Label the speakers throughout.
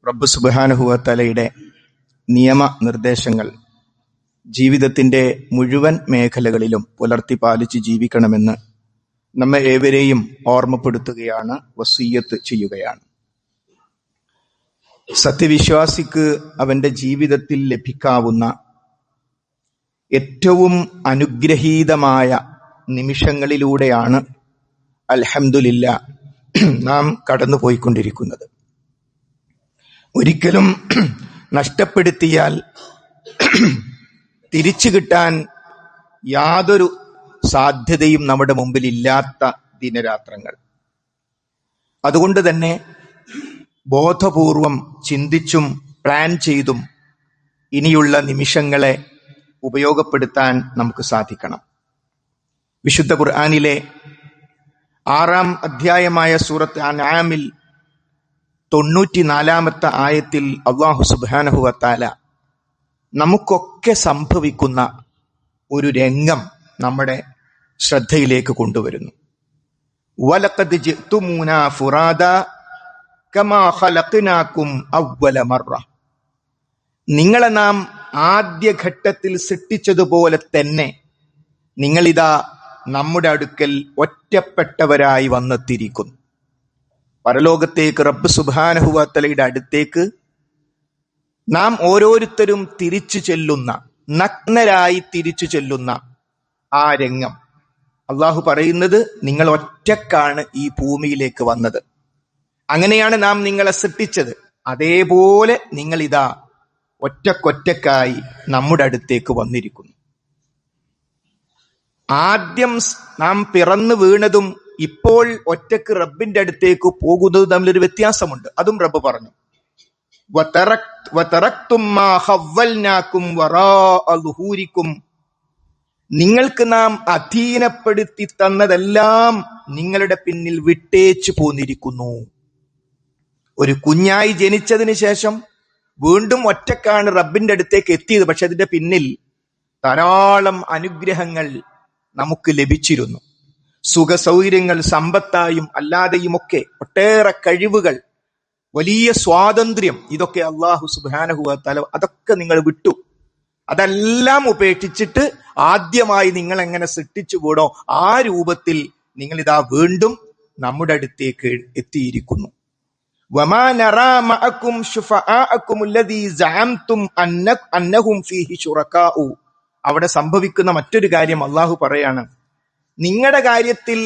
Speaker 1: റബ്ബ് സുബ്ഹാനഹു വ തആലയുടെ നിയമനിർദ്ദേശങ്ങൾ ജീവിതത്തിന്റെ മുഴുവൻ മേഖലകളിലും പുലർത്തി പാലിച്ച് ജീവിക്കണമെന്ന് നമ്മെ ഏവരെയും ഓർമ്മപ്പെടുത്തുകയാണ്, വസിയ്യത്ത് ചെയ്യുകയാണ്. സത്യവിശ്വാസിക്ക് അവന്റെ ജീവിതത്തിൽ ലഭിക്കാവുന്ന ഏറ്റവും അനുഗ്രഹീതമായ നിമിഷങ്ങളിലൂടെയാണ് അൽഹംദുലില്ലാ നാം കടന്നുപോയിക്കൊണ്ടിരിക്കുന്നത്. ഒരിക്കലും നഷ്ടപ്പെടുത്തിയാൽ തിരിച്ചു കിട്ടാൻ യാതൊരു സാധ്യതയും നമ്മുടെ മുമ്പിൽ ഇല്ലാത്ത ദിനരാത്രങ്ങൾ. അതുകൊണ്ട് തന്നെ ബോധപൂർവം ചിന്തിച്ചും പ്ലാൻ ചെയ്തും ഇനിയുള്ള നിമിഷങ്ങളെ ഉപയോഗപ്പെടുത്താൻ നമുക്ക് സാധിക്കണം. വിശുദ്ധ ഖുർആനിലെ 6-ാം അധ്യായമായ സൂറത്ത് അൻആമിൽ 94-ാമത്തെ ആയത്തിൽ അല്ലാഹു സുബ്ഹാനഹു വ തആല നമുക്കൊക്കെ സംഭവിക്കുന്ന ഒരു രംഗം നമ്മുടെ ശ്രദ്ധയിലേക്ക് കൊണ്ടുവരുന്നു. വലഖദ് ജിഅ്തുമൂനാ ഫുറാദാ കമാ ഖലഖ്നാകും അവ്വല മർറ. നിങ്ങളെ നാം ആദ്യഘട്ടത്തിൽ സൃഷ്ടിച്ചതുപോലെ തന്നെ നിങ്ങളിതാ നമ്മുടെ അടുക്കൽ ഒറ്റപ്പെട്ടവരായി വന്നെത്തിയിരിക്കുന്നു. പരലോകത്തേക്ക് റബ്ബ് സുബ്ഹാനഹു വ തആലയുടെ അടുത്തേക്ക് നാം ഓരോരുത്തരും തിരിച്ചു ചെല്ലുന്ന, നഗ്നരായി തിരിച്ചു ചെല്ലുന്ന ആ രംഗം അള്ളാഹു പറയുന്നത്, നിങ്ങൾ ഒറ്റക്കാണ് ഈ ഭൂമിയിലേക്ക് വന്നത്, അങ്ങനെയാണ് നാം നിങ്ങളെ സൃഷ്ടിച്ചത്, അതേപോലെ നിങ്ങളിതാ ഒറ്റക്കൊറ്റക്കായി നമ്മുടെ അടുത്തേക്ക് വന്നിരിക്കുന്നു. ആദ്യം നാം പിറന്നു വീണതും ഇപ്പോൾ ഒറ്റക്ക് റബ്ബിന്റെ അടുത്തേക്ക് പോകുന്നതും തമ്മിലൊരു വ്യത്യാസമുണ്ട്. അതും റബ്ബ് പറഞ്ഞു, വതറക്തും മാ ഖവ്വൽനാകും വറാഅ ളുഹൂരിക്കും. നിങ്ങൾക്ക് നാം അധീനപ്പെടുത്തി തന്നതെല്ലാം നിങ്ങളുടെ പിന്നിൽ വിട്ടേച്ചു പോന്നിരിക്കുന്നു. ഒരു കുഞ്ഞായി ജനിച്ചതിന് ശേഷം വീണ്ടും ഒറ്റക്കാണ് റബ്ബിന്റെ അടുത്തേക്ക് എത്തിയത്. പക്ഷെ അതിന്റെ പിന്നിൽ ധാരാളം അനുഗ്രഹങ്ങൾ നമുക്ക് ലഭിച്ചിരുന്നു. സുഖ സൗകര്യങ്ങൾ, സമ്പത്തായും അല്ലാതെയുമൊക്കെ ഒട്ടേറെ കഴിവുകൾ, വലിയ സ്വാതന്ത്ര്യം, ഇതൊക്കെ അല്ലാഹു സുബ്ഹാനഹു വ തആല അതൊക്കെ നിങ്ങൾ വിട്ടു. അതെല്ലാം ഉപേക്ഷിച്ചിട്ട് ആദ്യമായി നിങ്ങൾ എങ്ങനെ സൃഷ്ടിച്ചു വീണോ ആ രൂപത്തിൽ നിങ്ങൾ ഇതാ വീണ്ടും നമ്മുടെ അടുത്തേക്ക് എത്തിയിരിക്കുന്നു. വമാ നറാ മഅകും ശുഫആഅകും അല്ലദീ സഅംതും അന്നഹും ഫീഹി ശുറകാഉ. അവിടെ സംഭവിക്കുന്ന മറ്റൊരു കാര്യം അള്ളാഹു പറയാണ്, നിങ്ങളുടെ കാര്യത്തിൽ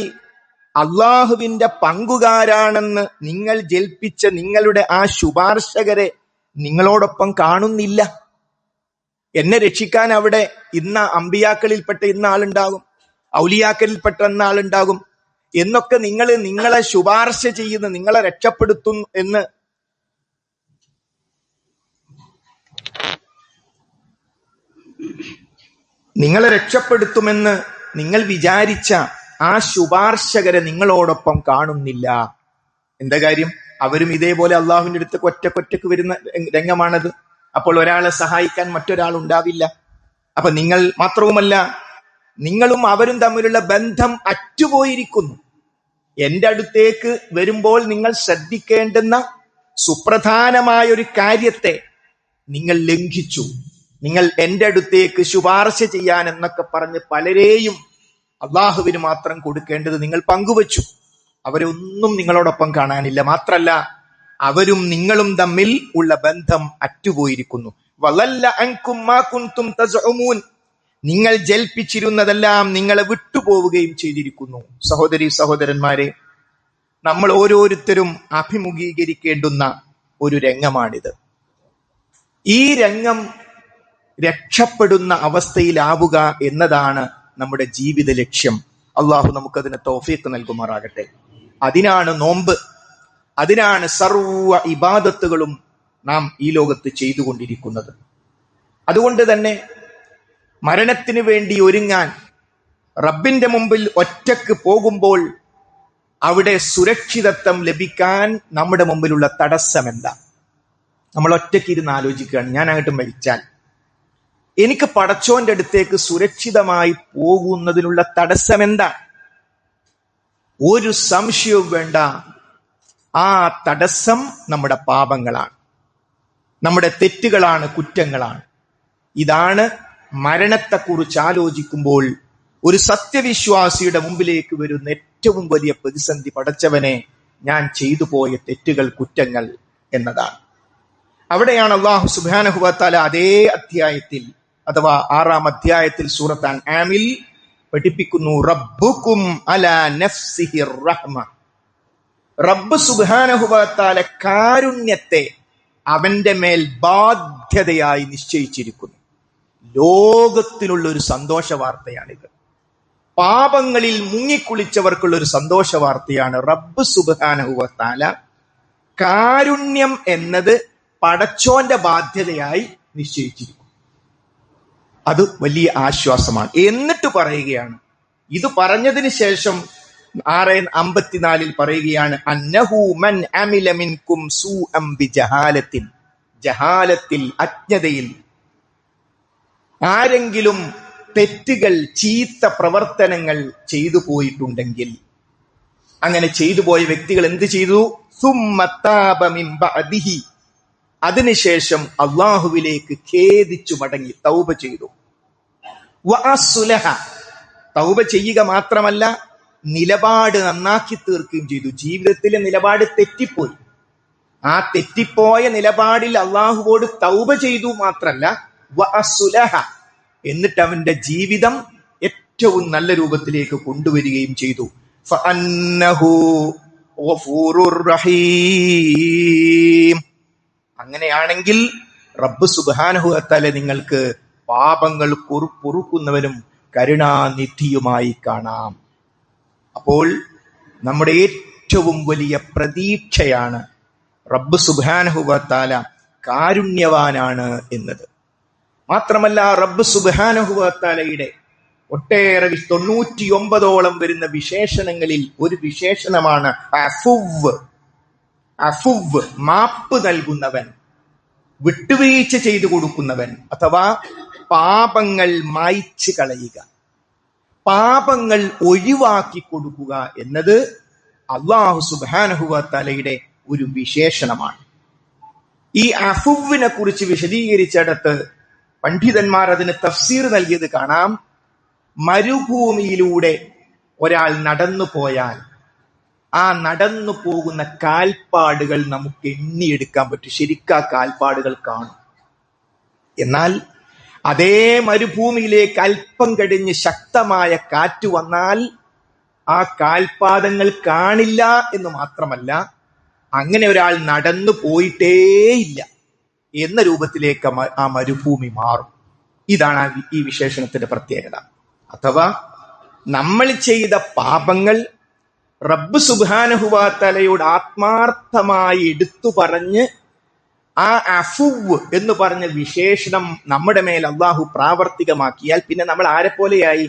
Speaker 1: അള്ളാഹുവിന്റെ പങ്കുകാരാണെന്ന് നിങ്ങൾ ജൽപ്പിച്ച നിങ്ങളുടെ ആ ശുപാർശകരെ നിങ്ങളോടൊപ്പം കാണുന്നില്ല. എന്നെ രക്ഷിക്കാൻ അവിടെ ഇന്ന അമ്പിയാക്കളിൽപ്പെട്ട ഇന്ന ആളുണ്ടാകും, ഔലിയാക്കളിൽപ്പെട്ട ഇന്ന ആളുണ്ടാകും എന്നൊക്കെ നിങ്ങളെ ശുപാർശ ചെയ്യുന്ന, നിങ്ങളെ രക്ഷപ്പെടുത്തും എന്ന് നിങ്ങളെ രക്ഷപ്പെടുത്തുമെന്ന് നിങ്ങൾ വിചാരിച്ച ആ ശുപാർശകരെ നിങ്ങളോടൊപ്പം കാണുന്നില്ല. എന്താ കാര്യം? അവരും ഇതേപോലെ അള്ളാഹുവിന്റെ അടുത്ത് ഒറ്റക്കൊറ്റക്ക് വരുന്ന രംഗമാണത്. അപ്പോൾ ഒരാളെ സഹായിക്കാൻ മറ്റൊരാൾ ഉണ്ടാവില്ല. അപ്പൊ നിങ്ങൾ മാത്രവുമല്ല, നിങ്ങളും അവരും തമ്മിലുള്ള ബന്ധം അറ്റുപോയിരിക്കുന്നു. എന്റെ അടുത്തേക്ക് വരുമ്പോൾ നിങ്ങൾ ശ്രദ്ധിക്കേണ്ടുന്ന സുപ്രധാനമായ ഒരു കാര്യത്തെ നിങ്ങൾ ലംഘിച്ചു. നിങ്ങൾ എന്റെ അടുത്തേക്ക് ശുപാർശ ചെയ്യാൻ എന്നൊക്കെ പറഞ്ഞ് പലരെയും അള്ളാഹുവിന് മാത്രം കൊടുക്കേണ്ടത് നിങ്ങൾ പങ്കുവച്ചു. അവരൊന്നും നിങ്ങളോടൊപ്പം കാണാനില്ല. മാത്രല്ല, അവരും നിങ്ങളും തമ്മിൽ ഉള്ള ബന്ധം അറ്റുപോയിരിക്കുന്നു. വളല്ല അൻകും മാ കുൻതും തസ്ഉമൂൻ. നിങ്ങൾ ജൽപ്പിച്ചിരുന്നതെല്ലാം നിങ്ങളെ വിട്ടുപോവുകയും ചെയ്തിരിക്കുന്നു. സഹോദരി സഹോദരന്മാരെ, നമ്മൾ ഓരോരുത്തരും അഭിമുഖീകരിക്കേണ്ടുന്ന ഒരു രംഗമാണിത്. ഈ രംഗം രക്ഷപ്പെടുന്ന അവസ്ഥയിലാവുക എന്നതാണ് നമ്മുടെ ജീവിത ലക്ഷ്യം. അള്ളാഹു നമുക്കതിന് തൗഫീഖ് നൽകുമാറാകട്ടെ. അതിനാണ് നോമ്പ്, അതിനാണ് സർവ്വ ഇബാദത്തുകളും നാം ഈ ലോകത്ത് ചെയ്തുകൊണ്ടിരിക്കുന്നത്. അതുകൊണ്ട് തന്നെ മരണത്തിന് വേണ്ടി ഒരുങ്ങാൻ റബ്ബിന്റെ മുമ്പിൽ ഒറ്റക്ക് പോകുമ്പോൾ അവിടെ സുരക്ഷിതത്വം ലഭിക്കാൻ നമ്മുടെ മുമ്പിലുള്ള തടസ്സം എന്താ? നമ്മൾ ഒറ്റയ്ക്ക് ഇരുന്ന് ആലോചിക്കുകയാണ്, ഞാൻ അങ്ങോട്ട് മരിച്ചാൽ എനിക്ക് പടച്ചോന്റെ അടുത്തേക്ക് സുരക്ഷിതമായി പോകുന്നതിനുള്ള തടസ്സം എന്താ? ഒരു സംശയവും വേണ്ട, ആ തടസ്സം നമ്മുടെ പാപങ്ങളാണ്. നമ്മുടെ തെറ്റുകളാണ്, കുറ്റങ്ങളാണ്. ഇതാണ് മരണത്തെക്കുറിച്ച് ആലോചിക്കുമ്പോൾ ഒരു സത്യവിശ്വാസിയുടെ മുമ്പിലേക്ക് വരുന്ന ഏറ്റവും വലിയ പ്രതിസന്ധി. പടച്ചവനെ, ഞാൻ ചെയ്തു പോയ തെറ്റുകൾ, കുറ്റങ്ങൾ എന്നതാണ്. അവിടെയാണ് അല്ലാഹു സുബ്ഹാനഹു വ തആല അതേ അധ്യായത്തിൽ, അഥവാ 6-ാം അധ്യായത്തിൽ സൂറത്ത് അൻആമിൽ പഠിപ്പിക്കുന്നു, റബ്ബുക്കും അലാ നഫ്സിഹിർ റഹ്മ. റബ്ബ് സുബ്ഹാനഹു വ തആല കാരുണ്യത്തെ അവന്റെ മേൽ ബാധ്യതയായി നിശ്ചയിച്ചിരിക്കുന്നു. ലോകത്തിനുള്ള ഒരു സന്തോഷ വാർത്തയാണിത്. പാപങ്ങളിൽ മുങ്ങിക്കുളിച്ചവർക്കുള്ള ഒരു സന്തോഷ വാർത്തയാണ്. റബ്ബ് സുബ്ഹാനഹു വ തആല കാരുണ്യം എന്നത് പടച്ചോന്റെ ബാധ്യതയായി നിശ്ചയിച്ചിരിക്കുന്നു. അത് വലിയ ആശ്വാസമാണ്. എന്നിട്ട് പറയുകയാണ്, ഇത് പറഞ്ഞതിന് ശേഷം 6:54 പറയുകയാണ്, അന്നഹു മൻ അമില മിൻകും സൂഅൻ ബിജഹാലത്തിൻ. ജഹാലത്തിൽ, അജ്ഞതയിൽ ആരെങ്കിലും തെറ്റുകൾ, ചീത്ത പ്രവർത്തനങ്ങൾ ചെയ്തു പോയിട്ടുണ്ടെങ്കിൽ, അങ്ങനെ ചെയ്തു പോയ വ്യക്തികൾ എന്ത് ചെയ്തു? സുമ്മ താബ മിൻ ബഅദിഹി, അതിനുശേഷം അള്ളാഹുവിലേക്ക് ഖേദിച്ചു മടങ്ങി, തൗബ ചെയ്തു. വഅസ്ലഹ, തൗബ ചെയ്യുക മാത്രമല്ല, നിലപാട് നന്നാക്കി തീർക്കുകയും ചെയ്തു. ജീവിതത്തിലെ നിലപാട് തെറ്റിപ്പോയി. ആ തെറ്റിപ്പോയ നിലപാടിൽ അള്ളാഹുവോട് തൗബ ചെയ്തു മാത്രല്ല, വഅസ്ലഹ, എന്നിട്ട് അവന്റെ ജീവിതം ഏറ്റവും നല്ല രൂപത്തിലേക്ക് കൊണ്ടുവരികയും ചെയ്തു. ഫഅന്നഹു ഗഫൂറുർ റഹീം. അങ്ങനെയാണെങ്കിൽ റബ്ബ് സുബ്ഹാനഹു വ തആല നിങ്ങൾക്ക് പാപങ്ങൾ പൊറുക്കുന്നവനും കരുണാനിധിയുമായി കാണാം. അപ്പോൾ നമ്മുടെ ഏറ്റവും വലിയ പ്രതീക്ഷയാണ് റബ്ബ് സുബ്ഹാനഹു വ തആല കാരുണ്യവാനാണ് എന്നത്. മാത്രമല്ല, റബ്ബ് സുബ്ഹാനഹു വ തആലയുടെ ഒട്ടേറെ 99ഓളം വരുന്ന വിശേഷണങ്ങളിൽ ഒരു വിശേഷണമാണ് അഫുവ്. അഫുവ്, മാപ്പ് നൽകുന്നവൻ, വിട്ടുവീഴ്ച ചെയ്തു കൊടുക്കുന്നവൻ, അഥവാ പാപങ്ങൾ മായ്ച്ചു കളയുക, പാപങ്ങൾ ഒഴിവാക്കി കൊടുക്കുക എന്നത് അല്ലാഹു സുബ്ഹാനഹു വ തആലയുടെ ഒരു വിശേഷണമാണ്. ഈ അഫുവിനെ കുറിച്ച് വിശദീകരിച്ചിടത്ത് പണ്ഡിതന്മാർ അതിന് തഫ്സീർ നൽകിയത് കാണാം. മരുഭൂമിയിലൂടെ ഒരാൾ നടന്നു പോയാൽ ആ നടന്നു പോകുന്ന കാൽപ്പാടുകൾ നമുക്ക് എണ്ണിയെടുക്കാൻ പറ്റും. ശരിക്കും ആ കാൽപ്പാടുകൾ കാണും. എന്നാൽ അതേ മരുഭൂമിയിലേക്ക് അല്പം കഴിഞ്ഞ് ശക്തമായ കാറ്റ് വന്നാൽ ആ കാൽപാദങ്ങൾ കാണില്ല എന്ന് മാത്രമല്ല, അങ്ങനെ ഒരാൾ നടന്നു പോയിട്ടേയില്ല എന്ന രൂപത്തിലേക്ക് ആ മരുഭൂമി മാറും. ഇതാണ് ഈ വിശേഷണത്തിന്റെ പ്രത്യേകത. അഥവാ നമ്മൾ ചെയ്ത പാപങ്ങൾ റബ്ബ് സുബ്ഹാനഹു വ തആലയോട് ആത്മാർത്ഥമായി എടുത്തു പറഞ്ഞ് ആ അഫുവ് എന്ന് പറഞ്ഞ വിശേഷണം നമ്മുടെ മേൽ അള്ളാഹു പ്രാവർത്തികമാക്കിയാൽ പിന്നെ നമ്മൾ ആരെപ്പോലെയായി?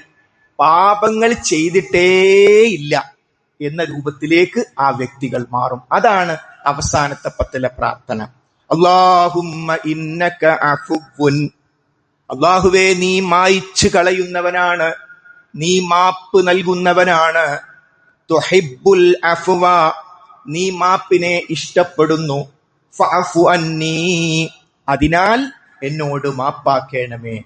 Speaker 1: പാപങ്ങൾ ചെയ്തിട്ടേയില്ല എന്ന രൂപത്തിലേക്ക് ആ വ്യക്തികൾ മാറും. അതാണ് അവസാനത്തെ 10ലെ പ്രാർത്ഥന. അല്ലാഹുമ്മ ഇന്നക അഫുവ്വുൻ, അല്ലാഹുവേ നീ മായ്ച്ചു കളയുന്നവനാണ്, നീ മാപ്പ് നൽകുന്നവനാണ്. തുഹിബ്ബുൽ അഫ്വ, നീ മാപ്പിനെ ഇഷ്ടപ്പെടുന്നു. ഫഅഫു അന്നീ, അതിനാൽ എന്നോട് മാപ്പാക്കേണമേ.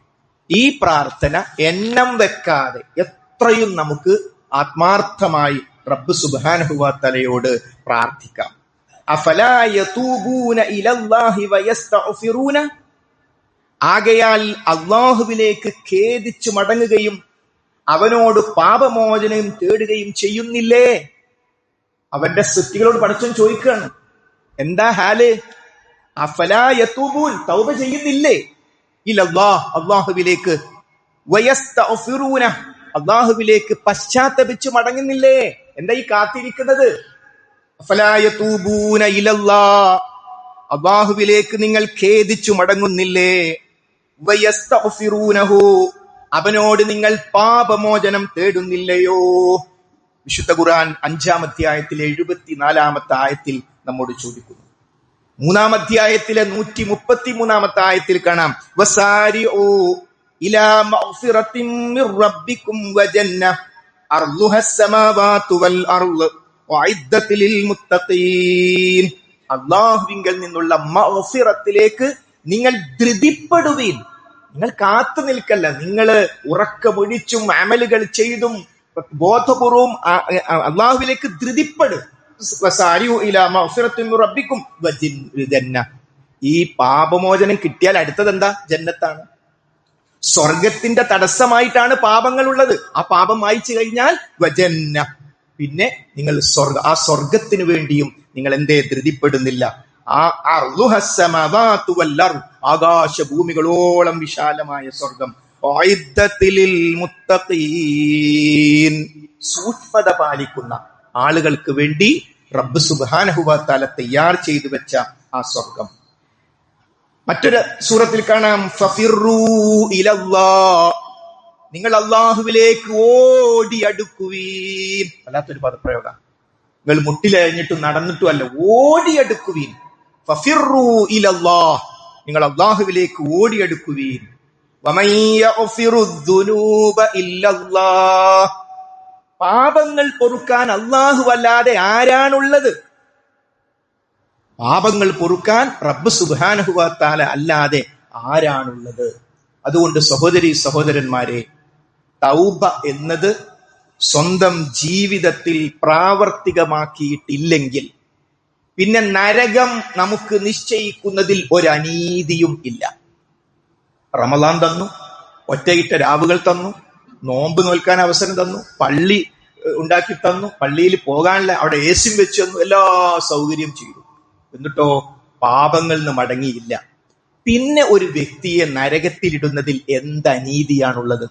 Speaker 1: ഈ പ്രാർത്ഥന എണ്ണം വെക്കാതെ എത്രയും നമുക്ക് ആത്മാർത്ഥമായി റബ്ബ് സുബ്ഹാനഹു വ തആലയോട് പ്രാർത്ഥിക്കാം. അഫലാ യതൂബൂന ഇലല്ലാഹി വയസ്തഗ്ഫിറൂന, ആകയാൽ അല്ലാഹുവിലേക്ക് ഖേദിച്ചു മടങ്ങുകയും അവനോട് പാപമോചനം തേടുകയും ചെയ്യുന്നില്ലേ? അവന്റെ സൃഷ്ടികളോട് പടച്ചവൻ ചോദിക്കുകയാണ്, എന്താ ഹാല്? അഫലാ യതൂബൂൻ, തൗബ ചെയ്യുന്നില്ലേ? ഇലല്ലാഹ്, അല്ലാഹുവിലേക്ക്. വയസ്തഗ്ഫിറൂന, അല്ലാഹുവിലേക്ക് പശ്ചാത്തപിച്ചു മടങ്ങുന്നില്ലേ? എന്താ ഈ കാത്തിരിക്കുന്നത്? അഫലാ യതൂബൂന ഇലല്ലാഹ്, അല്ലാഹുവിലേക്ക് നിങ്ങൾ ഖേദിച്ചു മടങ്ങുന്നില്ലേ? വയസ്തഗ്ഫിറൂനഹു, അവനോട് നിങ്ങൾ പാപമോചനം തേടുന്നില്ലയോ? വിശുദ്ധ ഖുർആൻ 5-ാം അധ്യായത്തിലെ 74-ാമത്തെ ആയത്തിൽ നമ്മോട് ചോദിക്കുന്നു. 3-ാം അധ്യായത്തിലെ 133-ാമത്തെ ആയത്തിൽ കാണാം, വസാരിഊ ഇലാ മഗ്ഫിറത്തിൻ മിർ റബ്ബിക്കും വജന്ന അർളുഹസ് സമാവാതു വൽ അർള് വഇദ്ദത ലിൽ മുത്തഖീൻ. അള്ളാഹുവിങ്കൽ നിന്നുള്ള മഗ്ഫിറത്തിലേക്ക് നിങ്ങൾ ധൃതിപ്പെടുവീൻ. നിങ്ങൾ കാത്തു നിൽക്കല്ല, നിങ്ങൾ ഉറക്കമൊഴിച്ചും അമലുകൾ ചെയ്തും ബോധപൂർവം അള്ളാഹുവിലേക്ക് ധൃതിപ്പെടും. ഈ പാപമോചനം കിട്ടിയാൽ അടുത്തത് എന്താ? ജന്നത്താണ്. സ്വർഗത്തിന്റെ തടസ്സമായിട്ടാണ് പാപങ്ങൾ ഉള്ളത്. ആ പാപം മായ്ച്ചു കഴിഞ്ഞാൽ വജന്ന, പിന്നെ നിങ്ങൾ ആ സ്വർഗത്തിന് വേണ്ടിയും നിങ്ങൾ എന്തേ ധൃതിപ്പെടുന്നില്ല? ആകാശഭൂമികളോളം വിശാലമായ സ്വർഗം. സൂക്ഷ്മത പാലിക്കുന്ന ആളുകൾക്ക് വേണ്ടി റബ്ബ് സുബ്ഹാനഹു വ തആല തയ്യാർ ചെയ്തു വെച്ച ആ സ്വർഗം. മറ്റൊരു സൂറത്തിൽ കാണാം, ഫഫിറൂ ഇലല്ലാഹ്, നിങ്ങൾ അള്ളാഹുവിലേക്ക് ഓടി അടുക്കുവീൻ. വല്ലാത്തൊരു പദപ്രയോഗം. നിങ്ങൾ മുട്ടിലഴിഞ്ഞിട്ടും നടന്നിട്ടും അല്ല, ഓടി അടുക്കുവീൻ. ഫഫിറൂ ഇലല്ലാഹ്, നിങ്ങൾ അള്ളാഹുവിലേക്ക് ഓടി അടുക്കുവീൻ. വമൻ യഗ്ഫിറു ദുനൂബ ഇല്ലല്ലാഹ്, പാപങ്ങൾ പൊറുക്കാൻ അള്ളാഹു അല്ലാതെ ആരാണുള്ളത്? പാപങ്ങൾ പൊറുക്കാൻ റബ്ബ് സുബ്ഹാനഹു വ തആല അല്ലാതെ ആരാണുള്ളത്? അതുകൊണ്ട് സഹോദരീ സഹോദരന്മാരെ, തൗബ എന്നത് സ്വന്തം ജീവിതത്തിൽ പ്രാവർത്തികമാക്കിയിട്ടില്ലെങ്കിൽ പിന്നെ നരകം നമുക്ക് നിശ്ചയിക്കുന്നതിൽ ഒരനീതിയും ഇല്ല. റമളാൻ തന്നു, ഒറ്റയിട്ട രാവുകൾ തന്നു, നോമ്പ് നോൽക്കാൻ അവസരം തന്നു, പള്ളി ഉണ്ടാക്കി തന്നു, പള്ളിയിൽ പോകാനുള്ള അവിടെ AC വെച്ച് തന്നു, എല്ലാ സൗകര്യം ചെയ്തു. എന്നിട്ടോ പാപങ്ങളിൽ നിന്ന് മടങ്ങിയില്ല. പിന്നെ ഒരു വ്യക്തിയെ നരകത്തിലിടുന്നതിൽ എന്ത് അനീതിയാണുള്ളത്?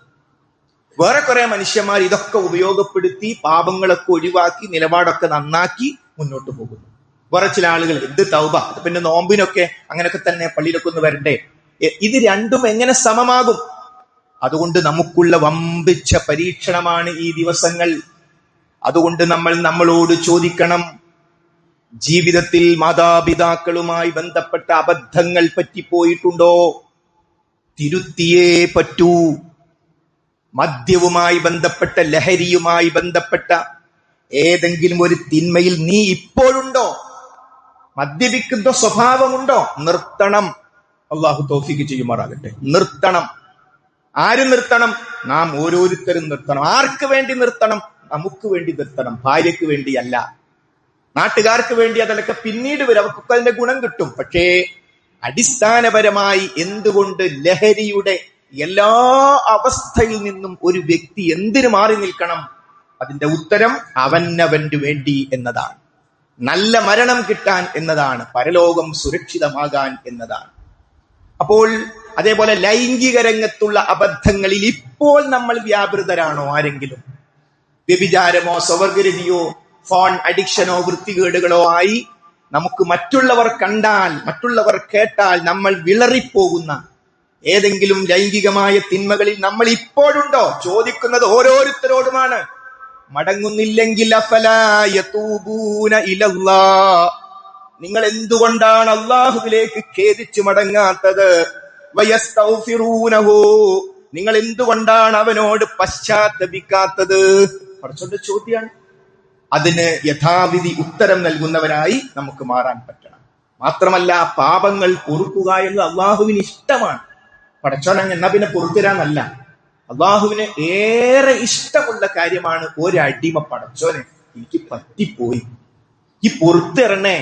Speaker 1: വേറെ കുറെ മനുഷ്യന്മാർ ഇതൊക്കെ ഉപയോഗപ്പെടുത്തി പാപങ്ങളൊക്കെ ഒഴിവാക്കി നിലപാടൊക്കെ നന്നാക്കി മുന്നോട്ട് പോകുന്നു. വേറെ ചില ആളുകൾ എന്ത് തൗബ, പിന്നെ നോമ്പിനൊക്കെ അങ്ങനെയൊക്കെ തന്നെ പള്ളിയിലൊക്കെ ഒന്ന് വരണ്ടേ. ഇത് രണ്ടും എങ്ങനെ സമമാകും? അതുകൊണ്ട് നമുക്കുള്ള വമ്പിച്ച പരീക്ഷണമാണ് ഈ ദിവസങ്ങൾ. അതുകൊണ്ട് നമ്മളോട് ചോദിക്കണം, ജീവിതത്തിൽ മാതാപിതാക്കളുമായി ബന്ധപ്പെട്ട അബദ്ധങ്ങൾ പറ്റിപ്പോയിട്ടുണ്ടോ? തിരുത്തിയേ പറ്റൂ. മദ്യവുമായി ബന്ധപ്പെട്ട, ലഹരിയുമായി ബന്ധപ്പെട്ട ഏതെങ്കിലും ഒരു തിന്മയിൽ നീ ഇപ്പോഴുണ്ടോ? മദ്യപിക്കുന്ന സ്വഭാവമുണ്ടോ? നിർത്തണം. അള്ളാഹു തൗഫീഖ് ചെയ്യുമാറാകട്ടെ. നിർത്തണം. ആര് നിർത്തണം? നാം ഓരോരുത്തരും നിർത്തണം. ആർക്ക് വേണ്ടി നിർത്തണം? നമുക്ക് വേണ്ടി നിർത്തണം. ഭാര്യയ്ക്ക് വേണ്ടിയല്ല, നാട്ടുകാർക്ക് വേണ്ടി. അതിലൊക്കെ പിന്നീട് വരും, അവർക്കൊക്കെ അതിന്റെ ഗുണം കിട്ടും. പക്ഷേ അടിസ്ഥാനപരമായി എന്തുകൊണ്ട് ലഹരിയുടെ എല്ലാ അവസ്ഥയിൽ നിന്നും ഒരു വ്യക്തി എന്തിനു മാറി നിൽക്കണം? അതിന്റെ ഉത്തരം അവനവന് വേണ്ടി എന്നതാണ്. നല്ല മരണം കിട്ടാൻ എന്നതാണ്. പരലോകം സുരക്ഷിതമാകാൻ എന്നതാണ്. അപ്പോൾ അതേപോലെ ലൈംഗിക രംഗത്തുള്ള അബദ്ധങ്ങളിൽ ഇപ്പോൾ നമ്മൾ വ്യാപൃതരാണോ? ആരെങ്കിലും വ്യഭിചാരമോ സ്വവർഗരതിയോ ഫോൺ അഡിക്ഷനോ വൃത്തികേടുകളോ ആയി നമുക്ക് മറ്റുള്ളവർ കണ്ടാൽ, മറ്റുള്ളവർ കേട്ടാൽ നമ്മൾ വിളറിപ്പോകുന്ന ഏതെങ്കിലും ലൈംഗികമായ തിന്മകളിൽ നമ്മൾ ഇപ്പോഴുണ്ടോ? ചോദിക്കുന്നത് ഓരോരുത്തരോടുമാണ്. മടങ്ങുന്നില്ലെങ്കിൽ അഫലാ യതൂബൂന ഇലല്ലാഹ്, നിങ്ങൾ എന്തുകൊണ്ടാണ് അള്ളാഹുവിലേക്ക് ഖേദിച്ചു മടങ്ങാത്തത്? വയസ്തഗ്ഫിറൂനഹു, നിങ്ങൾ എന്തുകൊണ്ടാണ് അവനോട് പശ്ചാത്തപിക്കാത്തത്? കുറച്ചൊരു ചോദ്യമാണ്. അതിന് യഥാവിധി ഉത്തരം നൽകുന്നവരായി നമുക്ക് മാറാൻ പറ്റണം. മാത്രമല്ല, പാപങ്ങൾ പൊറുക്കുക എന്നത് അള്ളാഹുവിന് ഇഷ്ടമാണ്. പടച്ചോൻ എന്നാ പിന്നെ പൊറുത്തരാന്നല്ല, അള്ളാഹുവിന് ഏറെ ഇഷ്ടമുള്ള കാര്യമാണ്. ഒരടിമ പടച്ചോനെ എനിക്ക് പറ്റിപ്പോയി, ഈ പൊറുത്തിറണേ.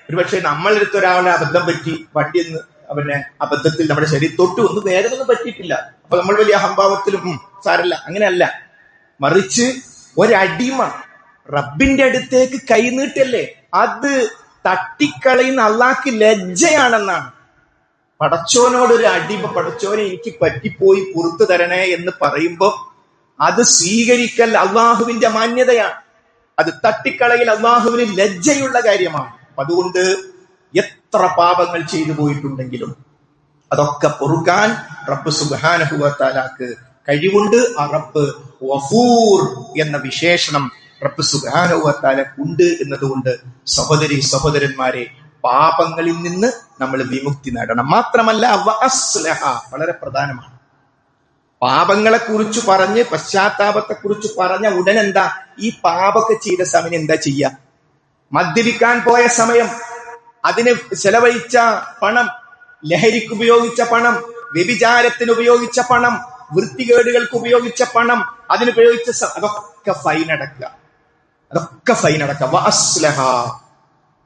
Speaker 1: ഒരുപക്ഷെ നമ്മളെടുത്ത ഒരാളെ അബദ്ധം പറ്റി, വണ്ടിയെന്ന് അവനെ അബദ്ധത്തിൽ നമ്മുടെ ശരീരം തൊട്ട് ഒന്നും വേറെ ഒന്നും പറ്റിയിട്ടില്ല, അപ്പൊ നമ്മൾ വലിയ അഹംഭാവത്തിലും സാരല്ല, അങ്ങനെയല്ല. മറിച്ച് ഒരടിമ റബ്ബിന്റെ അടുത്തേക്ക് കൈനീട്ടല്ലേ, അത് തട്ടിക്കളയുന്ന അള്ളാഹ്ക്ക് ലജ്ജയാണെന്നാണ്. പടച്ചോനോടൊരു അടിമ പടച്ചോനെ എനിക്ക് പറ്റിപ്പോയി പുറത്തു തരണേ എന്ന് പറയുമ്പോ അത് സ്വീകരിക്കൽ അള്ളാഹുവിന്റെ മാന്യതയാണ്. അത് തട്ടിക്കളയിൽ അള്ളാഹുവിന് ലജ്ജയുള്ള കാര്യമാണ്. അതുകൊണ്ട് എത്ര പാപങ്ങൾ ചെയ്തു പോയിട്ടുണ്ടെങ്കിലും അതൊക്കെ പൊറുക്കാൻ റബ്ബ് സുബ്ഹാനഹു വ തആലക്ക് കഴിവുണ്ട്. ആ റബ്ബ് ഗഫൂർ എന്ന വിശേഷണം റബ്ബ് സുബ്ഹാനഹു വ തആലക്ക് ഉണ്ട് എന്നതുകൊണ്ട് സഹോദരി സഹോദരന്മാരെ, പാപങ്ങളിൽ നിന്ന് നമ്മൾ വിമുക്തി നേടണം. മാത്രമല്ല വഅസ്ലഹ, വളരെ പ്രധാനമാണ്. പാപങ്ങളെ കുറിച്ച് പറഞ്ഞ് പശ്ചാത്താപത്തെ കുറിച്ച് പറഞ്ഞ ഉടനെന്താ, ഈ പാപമൊക്കെ ചെയ്ത സമയം എന്താ ചെയ്യാ? മദ്യപിക്കാൻ പോയ സമയം അതിന് ചെലവഴിച്ച പണം, ലഹരിക്ക് ഉപയോഗിച്ച പണം, വ്യഭിചാരത്തിന് ഉപയോഗിച്ച പണം, വൃത്തികേടുകൾക്ക് ഉപയോഗിച്ച പണം, അതിനുപയോഗിച്ച അതൊക്കെ ഫൈൻ അടക്കുക.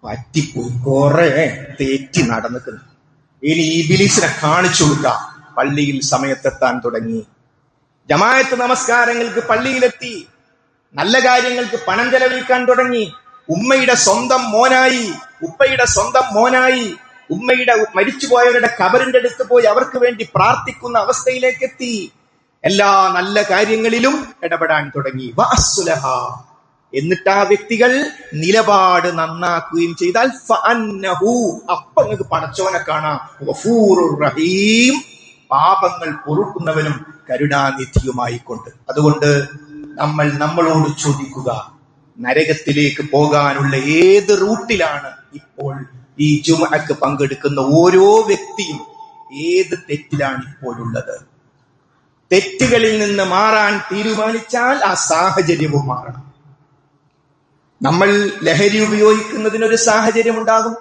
Speaker 1: പറ്റിപ്പോയി, കുറെ തെറ്റി നടന്നിക്കുന്നു. ഇനി ഇബ്ലീസിനെ കാണിച്ചു കൊടുക്കുക. പള്ളിയിൽ സമയത്തെത്താൻ തുടങ്ങി, ജമാഅത്ത് നമസ്കാരങ്ങൾക്ക് പള്ളിയിലെത്തി, നല്ല കാര്യങ്ങൾക്ക് പണം ചെലവഴിക്കാൻ തുടങ്ങി. ഉമ്മയുടെ സ്വന്തം മോനായി, ഉപ്പയുടെ സ്വന്തം മോനായി, ഉമ്മയുടെ മരിച്ചുപോയവരുടെ ഖബറിന്റെ അടുത്ത് പോയി അവർക്ക് വേണ്ടി പ്രാർത്ഥിക്കുന്ന അവസ്ഥയിലേക്ക് എത്തി. എല്ലാ നല്ല കാര്യങ്ങളിലും ഇടപെടാൻ തുടങ്ങി. വഅസ്ലഹ. എന്നിട്ട് ആ വ്യക്തികൾ നിലപാട് നന്നാക്കുകയും ചെയ്താൽ ഫഅന്നഹു, അപ്പൊ നിങ്ങൾക്ക് പടച്ചോനെ കാണാം, ഗഫൂറുർ റഹീം, പാപങ്ങൾ പൊറുക്കുന്നവനും കരുണാനിധിയുമായിക്കൊണ്ട്. അതുകൊണ്ട് നമ്മൾ നമ്മളോട് ചോദിക്കുക, നരകത്തിലേക്ക് പോകാനുള്ള ഏത് റൂട്ടിലാണ് ഇപ്പോൾ ഈ ജുമുഅക്ക് പങ്കെടുക്കുന്ന ഓരോ വ്യക്തിയും ഏത് തെറ്റിലാണ് ഇപ്പോഴുള്ളത്? തെറ്റുകളിൽ നിന്ന് മാറാൻ തീരുമാനിച്ചാൽ ആ സാഹചര്യവും മാറണം. നമ്മൾ ലഹരി ഉപയോഗിക്കുന്നതിനൊരു സാഹചര്യം ഉണ്ടാകും.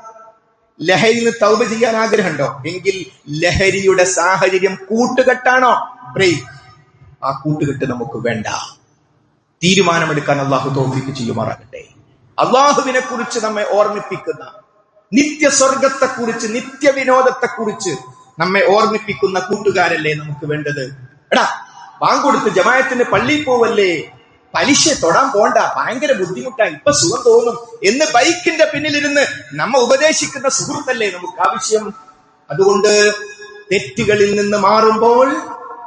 Speaker 1: ലഹരിയിൽ നിന്ന് തൗബ ചെയ്യാൻ ആഗ്രഹമുണ്ടോ? എങ്കിൽ ലഹരിയുടെ സാഹചര്യം കൂട്ടുകെട്ടാണോ? ബ്രേക്ക്. ആ കൂട്ടുകെട്ട് നമുക്ക് വേണ്ട. തീരുമാനമെടുക്കാൻ അള്ളാഹു തൗഫീഖ് ചെയ്യുമാറാകട്ടെ. അള്ളാഹുവിനെ കുറിച്ച് നമ്മെ ഓർമ്മിപ്പിക്കുന്ന, നിത്യസ്വർഗത്തെക്കുറിച്ച്, നിത്യവിനോദത്തെക്കുറിച്ച് നമ്മെ ഓർമ്മിപ്പിക്കുന്ന കൂട്ടുകാരല്ലേ നമുക്ക് വേണ്ടത്? എടാ, വാങ്കൊടുത്ത് ജമാഅത്തിന് പള്ളിയിൽ പോവല്ലേ, പലിശ തൊടാൻ പോണ്ട, ഭയങ്കര ബുദ്ധിമുട്ടാണ്, ഇപ്പൊ സുഖം തോന്നും എന്ന് ബൈക്കിന്റെ പിന്നിലിരുന്ന് നമ്മ ഉപദേശിക്കുന്ന സുഹൃത്തല്ലേ നമുക്ക് ആവശ്യം? അതുകൊണ്ട് തെറ്റുകളിൽ നിന്ന് മാറുമ്പോൾ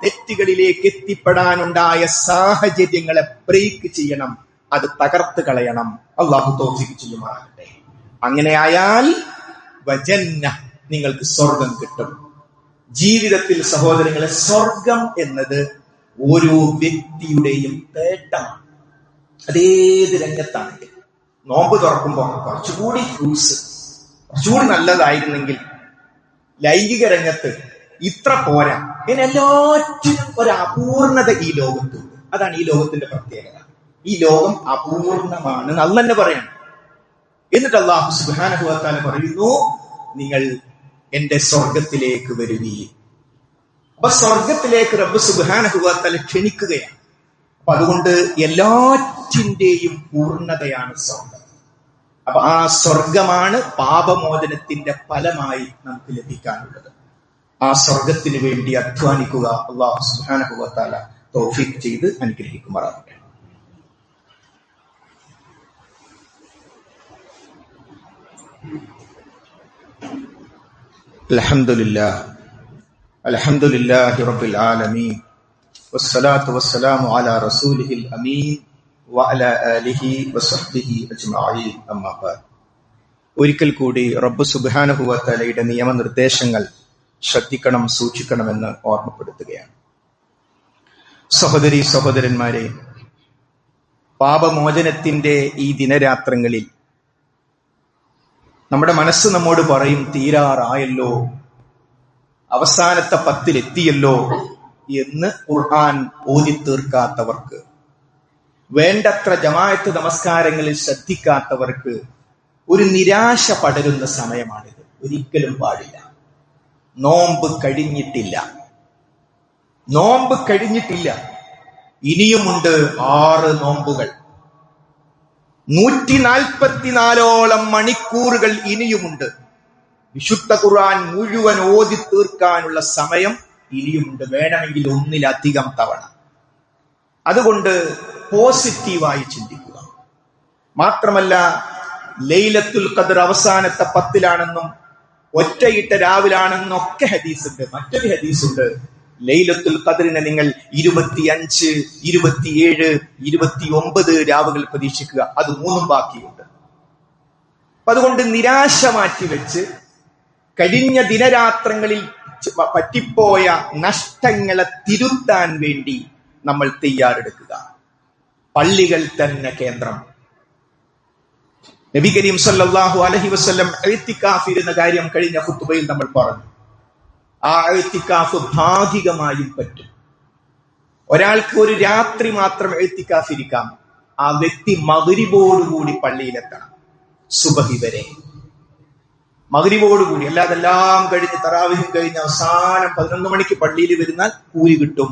Speaker 1: തെറ്റുകളിലേക്ക് എത്തിപ്പെടാനുണ്ടായ സാഹചര്യങ്ങളെ ബ്രേക്ക് ചെയ്യണം, അത് തകർത്ത് കളയണം. അള്ളാഹു തൗഫീഖ് ചെയ്യുമാറാകട്ടെ. അങ്ങനെയായാൽ വജന്ന, നിങ്ങൾക്ക് സ്വർഗം കിട്ടും. ജീവിതത്തിൽ സഹോദരങ്ങളെ, സ്വർഗം എന്നത് ഓരോ വ്യക്തിയുടെയും തേട്ടമാണ്. അതേത് രംഗത്താണെങ്കിൽ, നോമ്പ് തുറക്കുമ്പോൾ കുറച്ചുകൂടി ഫ്രൂട്ട്സ്, കുറച്ചുകൂടി നല്ലതായിരുന്നെങ്കിൽ, ലൈംഗിക രംഗത്ത് ഇത്ര പോരാ, ഇങ്ങനെ എല്ലാറ്റിനും ഒരു അപൂർണത ഈ ലോകത്തുണ്ട്. അതാണ് ഈ ലോകത്തിന്റെ പ്രത്യേകത. ഈ ലോകം അപൂർണമാണ് അല്ല തന്നെ പറയണം. എന്നിട്ട് അല്ലാഹു സുബ്ഹാനഹു വ തആല പറയുന്നു, നിങ്ങൾ എന്റെ സ്വർഗത്തിലേക്ക് വരുവീൻ. അപ്പൊ സ്വർഗത്തിലേക്ക് റബ്ബ് സുബ്ഹാനഹു വ തആല ക്ഷണിക്കുകയാണ്. അപ്പൊ അതുകൊണ്ട് എല്ലാറ്റിന്റെയും പൂർണ്ണതയാണ് സ്വർഗം. അപ്പൊ ആ സ്വർഗമാണ് പാപമോചനത്തിന്റെ ഫലമായി നമുക്ക് ലഭിക്കാനുള്ളത്. ആ സ്വർഗത്തിന് വേണ്ടി അധ്വാനിക്കുക. അല്ലാഹു സുബ്ഹാനഹു വ തആല തൗഫീഖ് ചെയ്ത് അനുഗ്രഹിക്കുമാറാകട്ടെ. അൽഹംദുലില്ലാഹി റബ്ബിൽ ആലമീൻ വസ്സലാത്തു വസ്സലാമു അലാ റസൂലിഹിൽ അമീൻ വഅലാ ആലിഹി വസഹ്ബിഹി അജ്മഈൻ. അമ്മാ ബഅദ്. ഒരിക്കൽ കൂടി റബ്ബ് സുബ്ഹാനഹു വ തആലയുടെ നിയമനിർദ്ദേശങ്ങൾ ശ്രദ്ധിക്കണം, സൂക്ഷിക്കണമെന്ന് ഓർമ്മപ്പെടുത്തുകയാണ്. സഹോദരീ സഹോദരന്മാരെ, പാപമോചനത്തിന്റെ ഈ ദിനരാത്രങ്ങളിൽ നമ്മുടെ മനസ്സ് നമ്മോട് പറയും, തീരാറായല്ലോ, അവസാനത്തെ 10 എന്ന് ഖുർആൻ ഓതി തീർക്കാത്തവർക്ക്, വേണ്ടത്ര ജമാഅത്ത് നമസ്കാരങ്ങളിൽ ശ്രദ്ധിക്കാത്തവർക്ക് ഒരു നിരാശ പടരുന്ന സമയമാണിത്. ഒരിക്കലും പാടില്ല. നോമ്പ് കഴിഞ്ഞിട്ടില്ല. ഇനിയുമുണ്ട് 6 നോമ്പുകൾ. 144ഓളം മണിക്കൂറുകൾ ഇനിയുമുണ്ട്. വിശുദ്ധ ഖുർആൻ മുഴുവൻ ഓതി തീർക്കാനുള്ള സമയം ഇനിയുമുണ്ട്, വേണമെങ്കിൽ 1-ലധികം തവണ. അതുകൊണ്ട് പോസിറ്റീവായി ചിന്തിക്കുക. മാത്രമല്ല, ലൈലത്തുൽ ഖദ്ർ അവസാനത്തെ 10 ഒറ്റയിട്ട രാവിലാണെന്നും ഒക്കെ ഹദീസുണ്ട്. മറ്റൊരു ഹദീസുണ്ട്, ലൈലത്തുൽ ഖദ്റിനെ നിങ്ങൾ 25, 27, 29 രാവുകൾ പ്രതീക്ഷിക്കുക. അത് 3 ബാക്കിയുണ്ട്. അതുകൊണ്ട് നിരാശ മാറ്റിവെച്ച് കഴിഞ്ഞ ദിനരാത്രങ്ങളിൽ പറ്റിപ്പോയ നഷ്ടങ്ങളെ തിരുത്താൻ വേണ്ടി നമ്മൾ തയ്യാറെടുക്കുക. പള്ളികൾ തന്നെ കേന്ദ്രം. നബി കരീം സല്ലല്ലാഹു അലൈഹി വസല്ലം ഇഅ്തികാഫ് ഇരുന്ന കാര്യം കഴിഞ്ഞ ഖുത്ബയിൽ നമ്മൾ പറഞ്ഞു. ആ ഇഅ്തികാഫ് ഭാഗികമായും പറ്റും. ഒരാൾക്ക് ഒരു രാത്രി മാത്രം ഇഅ്തികാഫ് ഇരിക്കാം. ആ വ്യക്തി മഗ്രിബോടുകൂടി പള്ളിയിലെത്തണം, സുബഹി വരെ. മഗ്രിബോടുകൂടി. അല്ലാതെ എല്ലാം കഴിഞ്ഞ് തറാവീഹും കഴിഞ്ഞ് അവസാനം 11 മണിക്ക് പള്ളിയിൽ വരുന്നാൽ കൂലി കിട്ടും,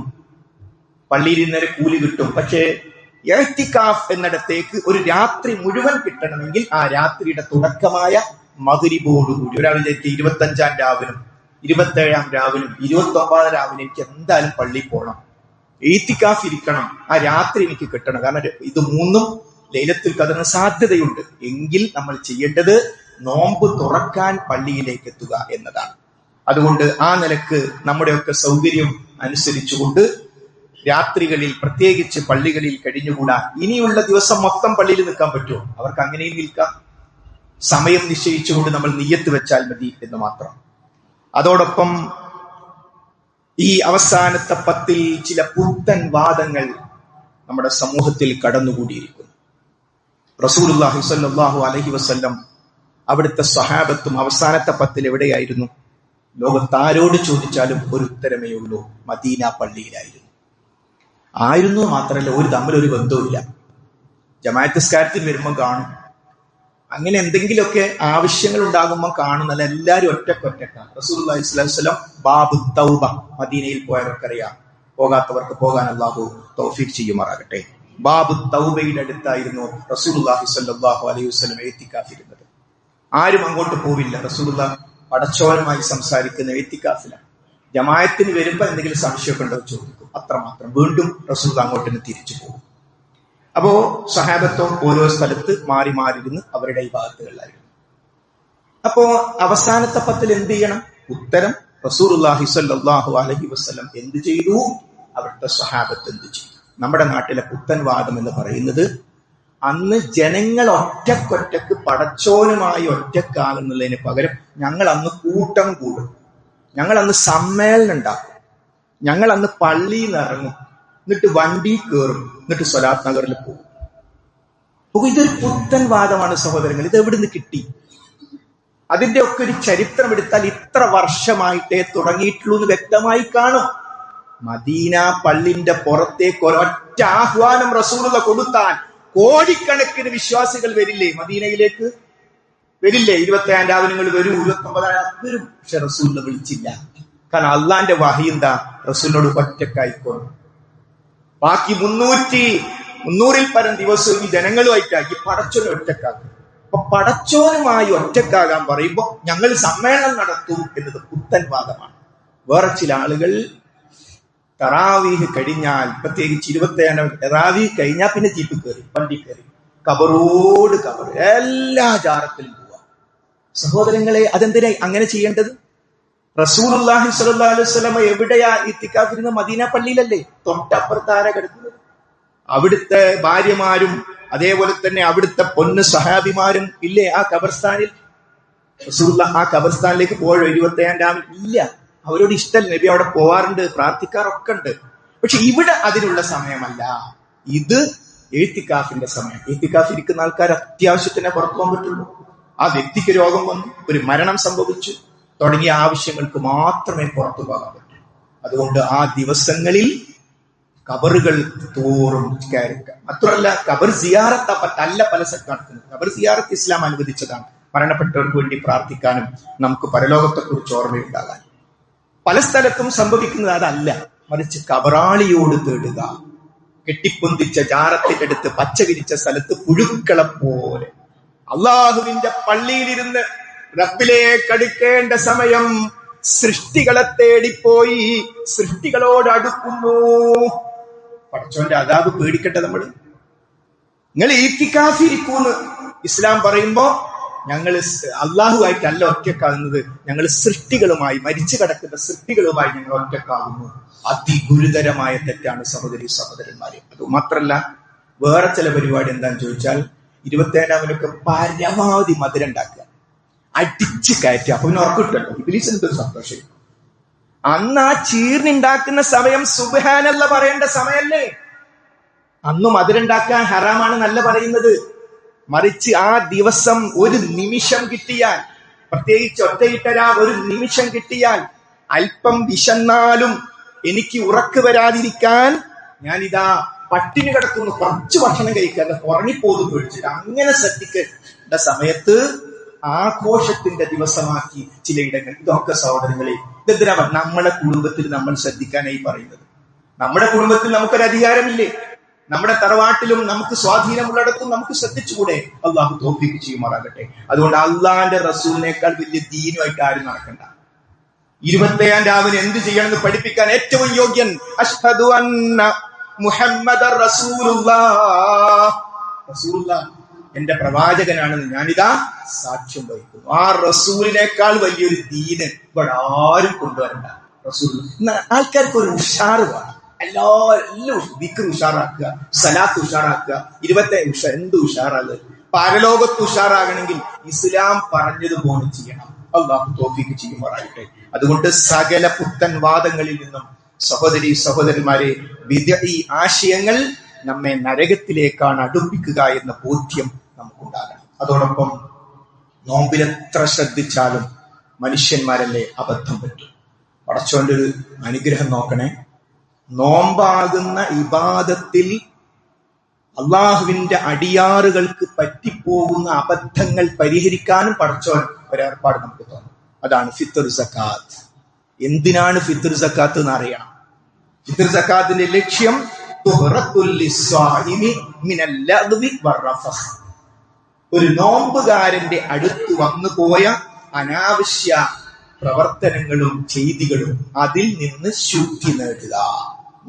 Speaker 1: പള്ളിയിൽ ഇന്നലെ കൂലി കിട്ടും. പക്ഷേ ഇഅ്തികാഫ് എന്നിടത്തേക്ക് ഒരു രാത്രി മുഴുവൻ കിട്ടണമെങ്കിൽ ആ രാത്രിയുടെ തുടക്കമായ മഗ്രിബോടുകൂടി. ഒരാൾ വിചാരിക്കും 25-ാം രാവിനും 27-ാം രാവിനും 29-ാം രാവിനും എനിക്ക് എന്തായാലും പള്ളിയിൽ പോകണം, ഇഅ്തികാഫ് ഇരിക്കണം, ആ രാത്രി എനിക്ക് കിട്ടണം. കാരണം ഇത് മൂന്നും ലൈലത്തുൽ ഖദറിന് സാധ്യതയുണ്ട്. എങ്കിൽ നമ്മൾ ചെയ്യേണ്ടത് നോമ്പ് തുറക്കാൻ പള്ളിയിലേക്ക് എത്തുക എന്നതാണ്. അതുകൊണ്ട് ആ നിലക്ക് നമ്മുടെയൊക്കെ സൗകര്യം അനുസരിച്ചുകൊണ്ട് രാത്രികളിൽ പ്രത്യേകിച്ച് പള്ളികളിൽ കഴിഞ്ഞുകൂടാ. ഇനിയുള്ള ദിവസം മൊത്തം പള്ളിയിൽ നിൽക്കാൻ പറ്റുമോ? അവർക്ക് അങ്ങനെയും നിൽക്കാം. സമയം നിശ്ചയിച്ചുകൊണ്ട് നമ്മൾ നിയ്യത്ത് വെച്ചാൽ മതി എന്ന് മാത്രം. അതോടൊപ്പം ഈ അവസാനത്തെ 10-ൽ ചില പുത്തൻ വാദങ്ങൾ നമ്മുടെ സമൂഹത്തിൽ കടന്നുകൂടിയിരിക്കുന്നു. റസൂലുള്ളാഹി സ്വല്ലല്ലാഹു അലൈഹി വസല്ലം അവിടുത്തെ സ്വഹാബത്തും അവസാനത്തെ 10-ൽ എവിടെയായിരുന്നു? ലോകത്താരോട് ചോദിച്ചാലും ഒരു ഉത്തരമേ ഉള്ളൂ, മദീന പള്ളിയിലായിരുന്നു. ആയിരുന്നു മാത്രമല്ല, ഒരു തമ്മിലൊരു ബന്ധവുമില്ല. ജമാഅത്ത് നിസ്കാരത്തിൽ വരുമ്പോൾ കാണും, അങ്ങനെ എന്തെങ്കിലുമൊക്കെ ആവശ്യങ്ങൾ ഉണ്ടാകുമ്പോൾ കാണുന്നല്ല, എല്ലാവരും ഒറ്റക്കൊറ്റക്കാണ്. റസൂലുള്ളാഹി സ്വല്ലല്ലാഹു അലൈഹി വസല്ലം ബാബു തൗബ, മദീനയിൽ പോയവർക്കറിയാം, പോകാത്തവർക്ക് പോകാൻ അല്ലാഹു തൗഫീഖ് ചെയ്യുമാറാകട്ടെ. ബാബു തൗബയുടെ അടുത്തായിരുന്നു റസൂലുള്ളാഹി സ്വല്ലല്ലാഹു അലൈഹി വസല്ലം ഇഅ്തികാഫിരുന്നത്. ആരും അങ്ങോട്ട് പോവില്ല. റസൂലുള്ളാഹി പടച്ചോനുമായി സംസാരിക്കുന്ന ഇഅ്തികാഫിലാണ്. ജമാഅത്തിന് വരുമ്പോൾ എന്തെങ്കിലും സംശയമൊക്കെ ഉണ്ടോ ചോദിക്കും, അത്രമാത്രം. വീണ്ടും റസൂലുള്ളാഹി അങ്ങോട്ട് തിരിച്ചു പോകും. അപ്പോ സഹാബത്തോ ഓരോ സ്ഥലത്ത് മാറി മാറിയിരുന്ന് അവരുടെ ഇബാദത്തുകളിലായിരുന്നു. അപ്പോ അവസാനത്തെ 10-ൽ എന്ത് ചെയ്യണം? ഉത്തരം റസൂലുള്ളാഹി സ്വല്ലല്ലാഹു അലൈഹി വസല്ലം എന്ത് ചെയ്തു, അവിടുത്തെ സഹാബത്ത് എന്ത് ചെയ്തു. നമ്മുടെ നാട്ടിലെ പുത്തൻ വാദം എന്ന് പറയുന്നത്, അന്ന് ജനങ്ങൾ ഒറ്റക്കൊറ്റക്ക് പടച്ചോനുമായി ഒറ്റക്കാകുന്നതിന് പകരം ഞങ്ങൾ അന്ന് കൂട്ടം കൂടും, ഞങ്ങൾ അന്ന് സമ്മേളനം ഉണ്ടാക്കും, ഞങ്ങൾ അന്ന് പള്ളിയിൽ നിന്ന് ഇറങ്ങും, എന്നിട്ട് വണ്ടി കയറും, എന്നിട്ട് സ്വലാത്ത് നഗറിൽ പോകും. ഇതൊരു പുത്തൻ വാദമാണ് സഹോദരങ്ങൾ. ഇത് എവിടുന്ന് കിട്ടി? അതിന്റെ ഒക്കെ ഒരു ചരിത്രം എടുത്താൽ ഇത്ര വർഷമായിട്ടേ തുടങ്ങിയിട്ടുള്ളൂ എന്ന് വ്യക്തമായി കാണും. മദീന പള്ളിന്റെ പുറത്തേക്ക് ഒരൊറ്റ ആഹ്വാനം റസൂലുള്ള കൊടുത്താൽ കോടിക്കണക്കിന് വിശ്വാസികൾ വരില്ലേ? മദീനയിലേക്ക് വരില്ലേ? 27-ാം രാവിനങ്ങൾ വരൂ, 29-ാം വരും. പക്ഷെ റസൂലിനെ വിളിച്ചില്ല. കാരണം അള്ളാന്റെ വഹി എന്താ? റസൂലിനോട് ഒറ്റക്കായിക്കോളും. ബാക്കി 300-ൽ പരം ദിവസവും ഈ ജനങ്ങളുമായിട്ടാക്കി പടച്ചോനെ ഒറ്റക്കാക്കും. അപ്പൊ പടച്ചോനുമായി ഒറ്റക്കാകാൻ പറയുമ്പോ ഞങ്ങൾ സമ്മേളനം നടത്തും എന്നത് പുത്തൻ വാദമാണ്. വേറെ ചില ആളുകൾ തറാവീഹ് കഴിഞ്ഞാൽ, പ്രത്യേകിച്ച് 27-ാം തറാവീഹ് കഴിഞ്ഞാൽ പിന്നെ ജീപ്പ് കയറി, വണ്ടി കയറി, കബറോട് കബർ, എല്ലാ ജാറത്തിലും പോവാം. സഹോദരങ്ങളെ, അതെന്തിനാ അങ്ങനെ ചെയ്യേണ്ടത്? റസൂലുള്ളാഹി സ്വല്ലല്ലാഹു അലൈഹി വസല്ലം എവിടെയാ ഇത്തിക്കാഫിരുന്ന? മദീന പള്ളിയിലല്ലേ? തൊട്ടപ്പുറത്താര കിടക്കുന്നത്? അവിടുത്തെ ഭാര്യമാരും അതേപോലെ തന്നെ അവിടുത്തെ പൊന്ന് സഹാബിമാരും ഇല്ലേ ആ ഖബർസ്ഥാനിൽ? റസൂലുള്ളാഹി ആ ഖബർസ്ഥാനിലേക്ക് പോയോ 27-ാം രാവിലെ? ഇല്ല. അവരോട് ഇഷ്ടമല്ല. നബി അവിടെ പോവാറുണ്ട്, പ്രാർത്ഥിക്കാറൊക്കെ ഉണ്ട്. പക്ഷെ ഇവിടെ അതിനുള്ള സമയമല്ല. ഇത് ഇഅ്തികാഫിന്റെ സമയം. ഇഅ്തികാഫ് ഇരിക്കുന്ന ആൾക്കാർ അത്യാവശ്യത്തിനെ പുറത്തു പോകാൻ പറ്റുള്ളൂ. ആ വ്യക്തിക്ക് രോഗം വന്നു, ഒരു മരണം സംഭവിച്ചു, തുടങ്ങിയ ആവശ്യങ്ങൾക്ക് മാത്രമേ പുറത്തു പോകാൻ പറ്റൂ. അതുകൊണ്ട് ആ ദിവസങ്ങളിൽ കബറുകൾ തോറും കയറിക്കുക. മാത്രമല്ല, കബർ സിയാറത്ത് അല്ല പല നടത്തുന്നത്. കബർ സിയാറത്ത് ഇസ്ലാം അനുവദിച്ചതാണ്. മരണപ്പെട്ടവർക്ക് വേണ്ടി പ്രാർത്ഥിക്കാനും നമുക്ക് പരലോകത്തെ കുറിച്ച് ഓർമ്മയുണ്ടാകാൻ. പല സ്ഥലത്തും സംഭവിക്കുന്നത് അതല്ല, മറിച്ച് കബറാളിയോട് തേടുക. കെട്ടിപ്പൊന്തിച്ച ജാറത്തിന്റെ അടുത്ത് പച്ച വിരിച്ച സ്ഥലത്ത് പുഴുക്കളെ പോലെ അള്ളാഹുവിന്റെ പള്ളിയിലിരുന്ന് റബ്ബിലേക്ക് അടുക്കേണ്ട സമയം സൃഷ്ടികളെ തേടിപ്പോയി സൃഷ്ടികളോട് അടുക്കുന്നു. പടച്ചോന്റെ അദാബ് പേടിക്കട്ടെ നമ്മൾ. നിങ്ങൾ ഇഅ്തികാഫിരിക്കൂന്ന് ഇസ്ലാം പറയുമ്പോ ഞങ്ങൾ അള്ളാഹുവായിട്ടല്ല ഒറ്റക്കാകുന്നത്, ഞങ്ങൾ സൃഷ്ടികളുമായി, മരിച്ചു കിടക്കുന്ന സൃഷ്ടികളുമായി ഞങ്ങൾ ഒറ്റക്കാകുന്നു. അതിഗുരുതരമായ തെറ്റാണ് സഹോദരി സഹോദരന്മാരെ. അത് മാത്രല്ല, വേറെ ചില പരിപാടി എന്താന്ന് ചോദിച്ചാൽ 27-ാമിനൊക്കെ പരമാവധി മധുരം ഉണ്ടാക്കുക, അടിച്ചു കയറ്റുക. അപ്പൊ പിന്നെ ഉറക്കിട്ടല്ലോ, ഇബ്ലീസിന് ഒരു സന്തോഷം. അന്ന് ആ ചീർന്നുണ്ടാക്കുന്ന സമയം സുബ്ഹാനല്ല പറയേണ്ട സമയല്ലേ? അന്ന് മധുരം ഉണ്ടാക്കാൻ ഹറാമാണ് നല്ല പറയുന്നത്. മറിച്ച് ആ ദിവസം ഒരു നിമിഷം കിട്ടിയാൽ, പ്രത്യേകിച്ച് ഒറ്റയിട്ടരാ ഒരു നിമിഷം കിട്ടിയാൽ, അല്പം വിശന്നാലും എനിക്ക് ഉറക്ക് വരാതിരിക്കാൻ ഞാനിതാ പട്ടിണി കിടക്കുന്നു, കുറച്ച് ഭക്ഷണം കഴിക്കാതെ ഉറങ്ങിപ്പോകുന്നു പേടിച്ചിട്ട്, അങ്ങനെ ശ്രദ്ധിക്കേണ്ട സമയത്ത് ആഘോഷത്തിന്റെ ദിവസമാക്കി ചിലയിടങ്ങൾ. ഇതൊക്കെ സഹോദരങ്ങളെ, ഇതെന്തിനാ നമ്മളെ കുടുംബത്തിൽ നമ്മൾ ശ്രദ്ധിക്കാനായി പറയുന്നത്? നമ്മുടെ കുടുംബത്തിൽ നമുക്കൊരു അധികാരമില്ലേ? നമ്മുടെ തറവാട്ടിലും നമുക്ക് സ്വാധീനമുള്ളിടത്തും നമുക്ക് ശ്രദ്ധിച്ചുകൂടെ? അള്ളാഹു തൗഫീഖ് ചെയ്യുമാറാകട്ടെ. അതുകൊണ്ട് അള്ളാന്റെ റസൂലിനേക്കാൾ വലിയ ദീനുമായിട്ട് ആരും നടക്കണ്ട. 27 രാവിന് എന്ത് ചെയ്യണമെന്ന് പഠിപ്പിക്കാൻ ഏറ്റവും യോഗ്യൻ അഷ്ഹദു അന്ന മുഹമ്മദർ റസൂലുള്ളാഹ്, റസൂലുള്ളാഹ് എന്റെ പ്രവാചകനാണെന്ന് ഞാനിതാ സാക്ഷ്യം വഹിക്കുന്നു. ആ റസൂലിനേക്കാൾ വലിയൊരു ദീന് ഇവിടെ ആരും കൊണ്ടുവരണ്ട. റസൂൽ ആൾക്കാർക്ക് ഒരു ഉഷാറ് വേണം. എല്ലാം ദിക്ർ ഉഷാറാക്കുക, സലാത്ത് ഉഷാറാക്കുക. 27 എന്ത് ഉഷാറാത്? പരലോകത്ത് ഉഷാറാകണമെങ്കിൽ ഇസ്ലാം പറഞ്ഞതുപോലെ ചെയ്യണം. അള്ളാഹു തൗഫീഖ് ചെയ്യുമാറാകട്ടെ. അതുകൊണ്ട് സകല പുത്തൻ വാദങ്ങളിൽ നിന്നും സഹോദരി സഹോദരന്മാരെ, ബിദ്ഈ ആശയങ്ങൾ നമ്മെ നരകത്തിലേക്കാണ് അടുപ്പിക്കുക എന്ന ബോധ്യം നമുക്കുണ്ടാകണം. അതോടൊപ്പം നോമ്പിലെത്ര ശ്രദ്ധിച്ചാലും മനുഷ്യന്മാരല്ലേ അബദ്ധം പറ്റും. പടച്ചോന്റെ ഒരു അനുഗ്രഹം നോക്കണേ. നോമ്പാകുന്ന ഇബാദത്തിൽ അള്ളാഹുവിന്റെ അടിയാറുകൾക്ക് പറ്റിപ്പോകുന്ന അബദ്ധങ്ങൾ പരിഹരിക്കാനും പടച്ചോൻ ഒരേർപ്പാട് നമുക്ക് തോന്നും. അതാണ് ഫിത്ർ സക്കാത്ത്. എന്തിനാണ് ഫിത്ർ സക്കാത്ത് എന്ന് അറിയണം. ഫിത്ർ സക്കാത്തിന്റെ ലക്ഷ്യം ഒരു നോമ്പുകാരന്റെ അടുത്ത് വന്നു പോയ അനാവശ്യ പ്രവർത്തനങ്ങളും ചെയ്തികളും അതിൽ നിന്ന് ശുദ്ധി നേടുക.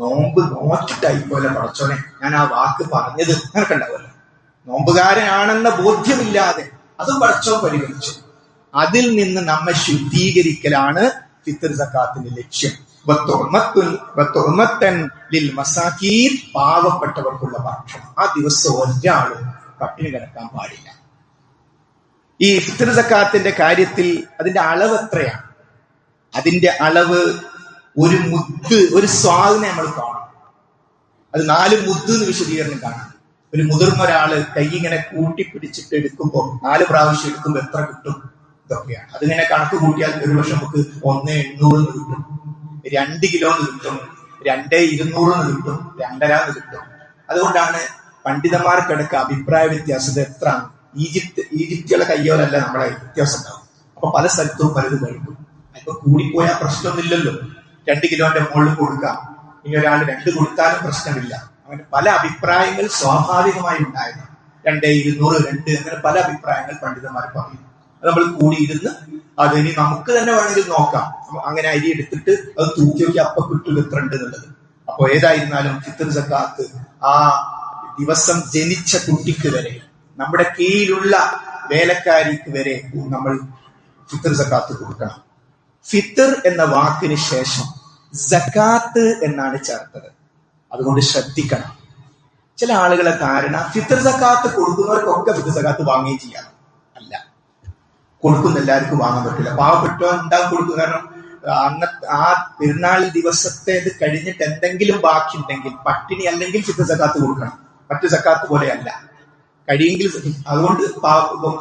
Speaker 1: നോമ്പ് നോറ്റിട്ടായി പോലെ പടച്ചോനെ ഞാൻ ആ വാക്ക് പറഞ്ഞത് നിനക്കുണ്ടാവുമല്ലോ. നോമ്പുകാരനാണെന്ന ബോധ്യമില്ലാതെ അതും പടച്ചോൻ പരിഗണിച്ചു. അതിൽ നിന്ന് നമ്മെ ശുദ്ധീകരിക്കലാണ് ഫിത്ർ സക്കാത്തിന്റെ ലക്ഷ്യം. പാവപ്പെട്ടവർക്കുള്ള ഭക്ഷണം. ആ ദിവസം ഒരാളും പട്ടിണി കിടക്കാൻ പാടില്ല. ഈ ഫിത്ർ സക്കാത്തിന്റെ കാര്യത്തിൽ അതിന്റെ അളവ് എത്രയാണ്? അതിന്റെ അളവ് ഒരു മുദ്ദ്, ഒരു സ്വാദിനെ നമ്മൾ കാണും. അത് 4 മുദ്ദ് എന്ന് വിശദീകരണം കാണാം. ഒരു മുതിർന്ന ഒരാള് കൈ ഇങ്ങനെ കൂട്ടിപ്പിടിച്ചിട്ട് എടുക്കുമ്പോൾ 4 പ്രാവശ്യം എടുക്കുമ്പോൾ എത്ര കിട്ടും? ഇതൊക്കെയാണ്. അതിങ്ങനെ കണക്ക് കൂട്ടിയാൽ ഒരു പക്ഷെ നമുക്ക് 1,800 കിട്ടും, 2 കിലോ കിട്ടും, 2,200 കിട്ടും, 2.5 കിട്ടും. അതുകൊണ്ടാണ് പണ്ഡിതന്മാർക്കിടക്ക് അഭിപ്രായ വ്യത്യാസത എത്രയാണ്. ഈജിപ്തിലെ കയ്യോലല്ല നമ്മളെ വ്യത്യാസം ഉണ്ടാവും. അപ്പൊ പല സ്ഥലത്തും പലതും കഴിക്കും. അപ്പൊ കൂടിപ്പോയാൽ പ്രശ്നമൊന്നുമില്ലല്ലോ. 2 കിലോന്റെ മുകളിൽ കൊടുക്കാം. ഇനി ഒരാൾ 2 കൊടുത്താലും പ്രശ്നമില്ല. അങ്ങനെ പല അഭിപ്രായങ്ങൾ സ്വാഭാവികമായി ഉണ്ടായിരുന്നു. 2,200, 2 അങ്ങനെ പല അഭിപ്രായങ്ങൾ പണ്ഡിതന്മാർ പറയും. അത് നമ്മൾ കൂടിയിരുന്ന് അതിനി നമുക്ക് തന്നെ വേണമെങ്കിൽ നോക്കാം. അങ്ങനെ അരി എടുത്തിട്ട് അത് തൂക്കി നോക്കി അപ്പൊ കിട്ടും എത്ര ഉണ്ട് എന്നുള്ളത്. അപ്പൊ ഏതായിരുന്നാലും ഫിത്ർ സക്കാത്ത് ആ ദിവസം ജനിച്ച കുട്ടിക്ക് വരെ, നമ്മുടെ കീഴിലുള്ള വേലക്കാരിക്ക് വരെ നമ്മൾ ഫിത്ർ സക്കാത്ത് കൊടുക്കണം. ഫിത്ർ എന്ന വാക്കിന് ശേഷം സക്കാത്ത് എന്നാണ് ചേർത്തത്. അതുകൊണ്ട് ശ്രദ്ധിക്കണം. ചില ആളുകളെ ധാരണ ഫിത്ർ സക്കാത്ത് കൊടുക്കുന്നവർക്കൊക്കെ ഫിത്ർ സക്കാത്ത് വാങ്ങുകയും ചെയ്യാം. അല്ല, കൊടുക്കുന്ന എല്ലാവർക്കും വാങ്ങാൻ പറ്റില്ല. പാവപ്പെട്ടോ ഉണ്ടാകും കൊടുക്കും. കാരണം അന്നത്തെ ആ പെരുന്നാൾ ദിവസത്തേത് കഴിഞ്ഞിട്ട് എന്തെങ്കിലും ബാക്കി ഉണ്ടെങ്കിൽ, പട്ടിണി അല്ലെങ്കിൽ ഫിത്ർ സക്കാത്ത് കൊടുക്കണം. മറ്റു സക്കാത്ത് പോലെയല്ല. കഴിയെങ്കിൽ അതുകൊണ്ട്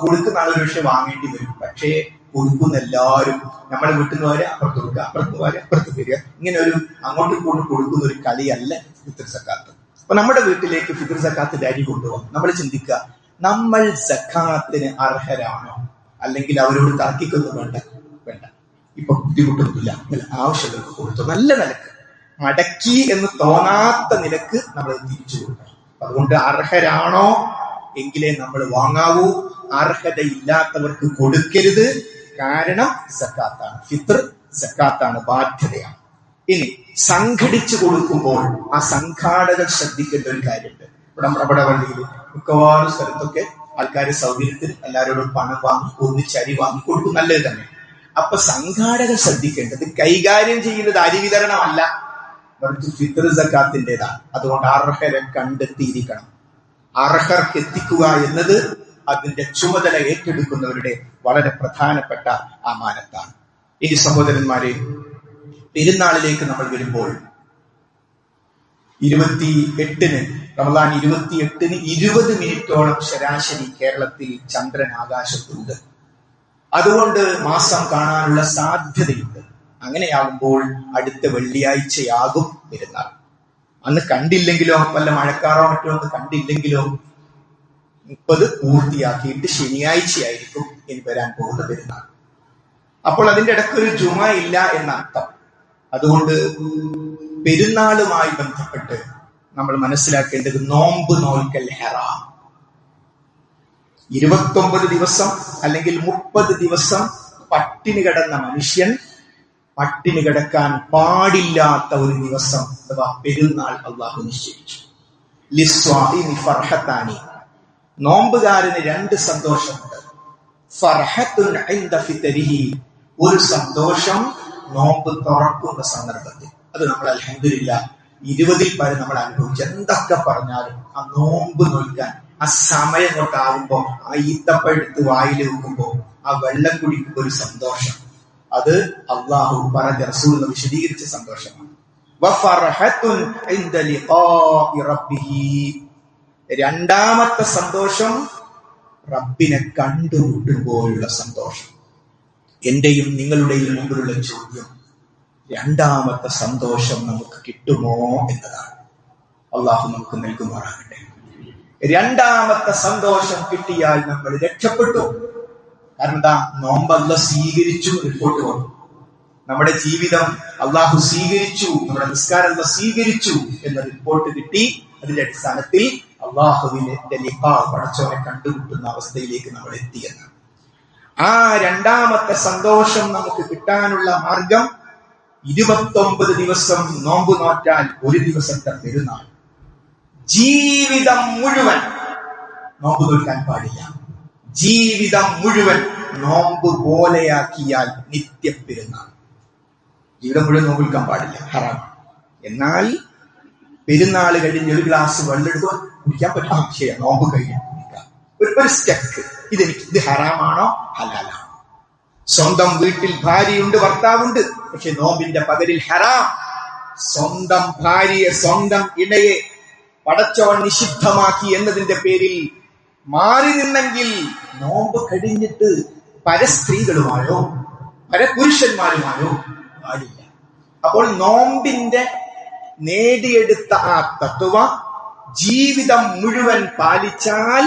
Speaker 1: കൊടുക്കുന്ന ആളൊരു പക്ഷെ വാങ്ങേണ്ടി വരും. പക്ഷേ കൊടുക്കുന്ന എല്ലാവരും നമ്മുടെ വീട്ടിൽ നിന്ന് വരെ അപ്പുറത്ത് കൊടുക്കുക, അപ്പുറത്ത് വരെ അപ്പുറത്ത് വരിക, ഇങ്ങനെ ഒരു അങ്ങോട്ടും ഇങ്ങോട്ടും കൊടുക്കുന്ന ഒരു കളിയല്ല ഫിത്ർ സക്കാത്ത്. അപ്പൊ നമ്മുടെ വീട്ടിലേക്ക് ഫിത്ർ സക്കാത്തിന്റെ അരി കൊണ്ടുപോകാം. നമ്മൾ ചിന്തിക്കുക, നമ്മൾ സക്കാത്തിന് അർഹരാണോ? അല്ലെങ്കിൽ അവരോട് തർക്കിക്കൊന്നും വേണ്ട. ഇപ്പൊ ബുദ്ധിമുട്ടൊന്നുമില്ല, ആവശ്യങ്ങൾക്ക് കൊടുത്തു നല്ല നിലക്ക് മടക്കി എന്ന് തോന്നാത്ത നിലക്ക് നമ്മൾ തിരിച്ചു കൊടുക്കണം. അതുകൊണ്ട് അർഹരാണോ എങ്കിലേ നമ്മൾ വാങ്ങാവൂ. അർഹതയില്ലാത്തവർക്ക് കൊടുക്കരുത്. കാരണം സക്കാത്താണ്, ഫിത്ർ സക്കാത്താണ്, ബാധ്യതയാണ്. ഇനി സംഘടിച്ചു കൊടുക്കുമ്പോൾ ആ സംഘാടകർ ശ്രദ്ധിക്കേണ്ട ഒരു കാര്യമുണ്ട്. നമ്മുടെ പള്ളിയിൽ മിക്കവാറും സ്ഥലത്തൊക്കെ ആൾക്കാർ സൗകര്യത്തിൽ എല്ലാവരോടും പണം വാങ്ങി ഒന്നിച്ചരി വാങ്ങി കൊടുക്കും, നല്ലത് തന്നെ. അപ്പൊ സംഘാടകർ ശ്രദ്ധിക്കേണ്ടത് കൈകാര്യം ചെയ്യുന്നത് അരി വിതരണമല്ല, മറിച്ച് ഫിത്ർ സക്കാത്തിൻ്റെതാണ്. അതുകൊണ്ട് അർഹരെ കണ്ടെത്തിയിരിക്കണം. അർഹർക്ക് എത്തിക്കുക എന്നത് അതിന്റെ ചുമതല ഏറ്റെടുക്കുന്നവരുടെ വളരെ പ്രധാനപ്പെട്ട അമാനത്താണ്. ഇനി സഹോദരന്മാരെ, പെരുന്നാളിലേക്ക് നമ്മൾ വരുമ്പോൾ 28-ന് റമദാൻ 28-ന് 20 മിനിറ്റോളം ശരാശരി കേരളത്തിൽ ചന്ദ്രൻ ആകാശത്തുണ്ട്. അതുകൊണ്ട് മാസം കാണാനുള്ള സാധ്യതയുണ്ട്. അങ്ങനെയാകുമ്പോൾ അടുത്ത വെള്ളിയാഴ്ചയാകും പെരുന്നാൾ. അന്ന് കണ്ടില്ലെങ്കിലോ, വല്ല മഴക്കാറോ മറ്റോ ഒന്ന് കണ്ടില്ലെങ്കിലോ 30 പൂർത്തിയാക്കിയിട്ട് ശനിയാഴ്ചയായിരിക്കും ഇനി വരാൻ പോകുന്ന പെരുന്നാൾ. അപ്പോൾ അതിന്റെ ഇടയ്ക്ക് ഒരു ജുമ ഇല്ല എന്നർത്ഥം. അതുകൊണ്ട് പെരുന്നാളുമായി ബന്ധപ്പെട്ട് നമ്മൾ മനസ്സിലാക്കേണ്ടത് നോമ്പ് നോൽക്കൽ ഹറാം. 29 ദിവസം അല്ലെങ്കിൽ 30 ദിവസം പട്ടിണി കിടന്ന മനുഷ്യൻ പട്ടിണി കിടക്കാൻ പാടില്ലാത്ത ഒരു ദിവസം അഥവാ പെരുന്നാൾ അള്ളാഹു നിശ്ചയിച്ചു. ലിസ്വാഇമി ഫർഹത്താനി, നോമ്പുകാരന് 2 സന്തോഷമുണ്ട്. ഫർഹത്തുൻ ഇൻദ ഫിത്രിഹി, ഒരു സന്തോഷം നോമ്പ് തുറക്കുന്ന സന്ദർഭത്തിൽ. അത് നമ്മൾ അൽഹംദുലില്ലാഹ് 20 വരെ നമ്മൾ അനുഭവിച്ചു. എന്തൊക്കെ പറഞ്ഞാലും ആ നോമ്പ് നോൽക്കാൻ ആ സമയം കൊണ്ടാവുമ്പോ ആ ഈത്തപ്പഴെടുത്ത് വായിൽ വെക്കുമ്പോ ആ വെള്ളം കുടിക്കുമ്പോ ഒരു സന്തോഷം, അത് അള്ളാഹു പറഞ്ഞ റസൂൽ വിശദീകരിച്ച സന്തോഷമാണ്. രണ്ടാമത്തെ സന്തോഷം റബ്ബിനെ കണ്ടുമുട്ടുമ്പോഴുള്ള സന്തോഷം. എന്റെയും നിങ്ങളുടെയും മുമ്പിലുള്ള ചോദ്യം, രണ്ടാമത്തെ സന്തോഷം നമുക്ക് കിട്ടുമോ എന്നതാണ്. അള്ളാഹു നമുക്ക് നൽകുമാറാകട്ടെ. രണ്ടാമത്തെ സന്തോഷം കിട്ടിയാൽ നമ്മൾ രക്ഷപ്പെട്ടു. കാരണം എന്താ? നോമ്പ് അല്ലാഹു സ്വീകരിച്ചു റിപ്പോർട്ട് വന്നു. നമ്മുടെ ജീവിതം അള്ളാഹു സ്വീകരിച്ചു, നമ്മുടെ നിസ്കാരം അല്ലാഹു സ്വീകരിച്ചു എന്ന റിപ്പോർട്ട് കിട്ടി. അതിന്റെ അടിസ്ഥാനത്തിൽ അള്ളാഹുവിന്റെ ലിഖാ, പടച്ചവനെ കണ്ടുമുട്ടുന്ന അവസ്ഥയിലേക്ക് നമ്മൾ എത്തിയെന്നാണ്. ആ രണ്ടാമത്തെ സന്തോഷം നമുക്ക് കിട്ടാനുള്ള മാർഗം 29 ദിവസം നോമ്പ് നോറ്റാൽ ഒരു ദിവസത്തെ പെരുന്നാൾ. ജീവിതം മുഴുവൻ നോമ്പ് നോക്കാൻ പാടില്ല. ജീവിതം മുഴുവൻ നോമ്പ് പോലെയാക്കിയാൽ നിത്യ പെരുന്നാൾ. ജീവിതം മുഴുവൻ നോമ്പ് നിൽക്കാൻ പാടില്ല, ഹറാം. എന്നാൽ പെരുന്നാൾ കഴിഞ്ഞ് ഒരു ഗ്ലാസ് വെള്ളം എടുക്കുക, കുടിക്കാൻ പറ്റും. ശരിയാ, നോമ്പ് കഴിഞ്ഞ് കുടിക്കാം. ഒരു സ്റ്റെക്ക്, ഇത് ഹറാമാണോ ഹലാലാണോ? സ്വന്തം വീട്ടിൽ ഭാര്യയുണ്ട്, ഭർത്താവുണ്ട്, പക്ഷെ നോമ്പിന്റെ പകലിൽ ഹറാം. സ്വന്തം ഭാര്യയെ, സ്വന്തം ഇണയെ പടച്ചവൻ നിഷിദ്ധമാക്കി എന്നതിന്റെ പേരിൽ മാറി നിന്നെങ്കിൽ നോമ്പ് കഴിഞ്ഞിട്ട് പരസ്ത്രീകളുമായോ പരപുരുഷന്മാരുമായോ പാടില്ല. അപ്പോൾ നോമ്പിന്റെ നേടിയെടുത്ത ആ തത്വ ജീവിതം മുഴുവൻ പാലിച്ചാൽ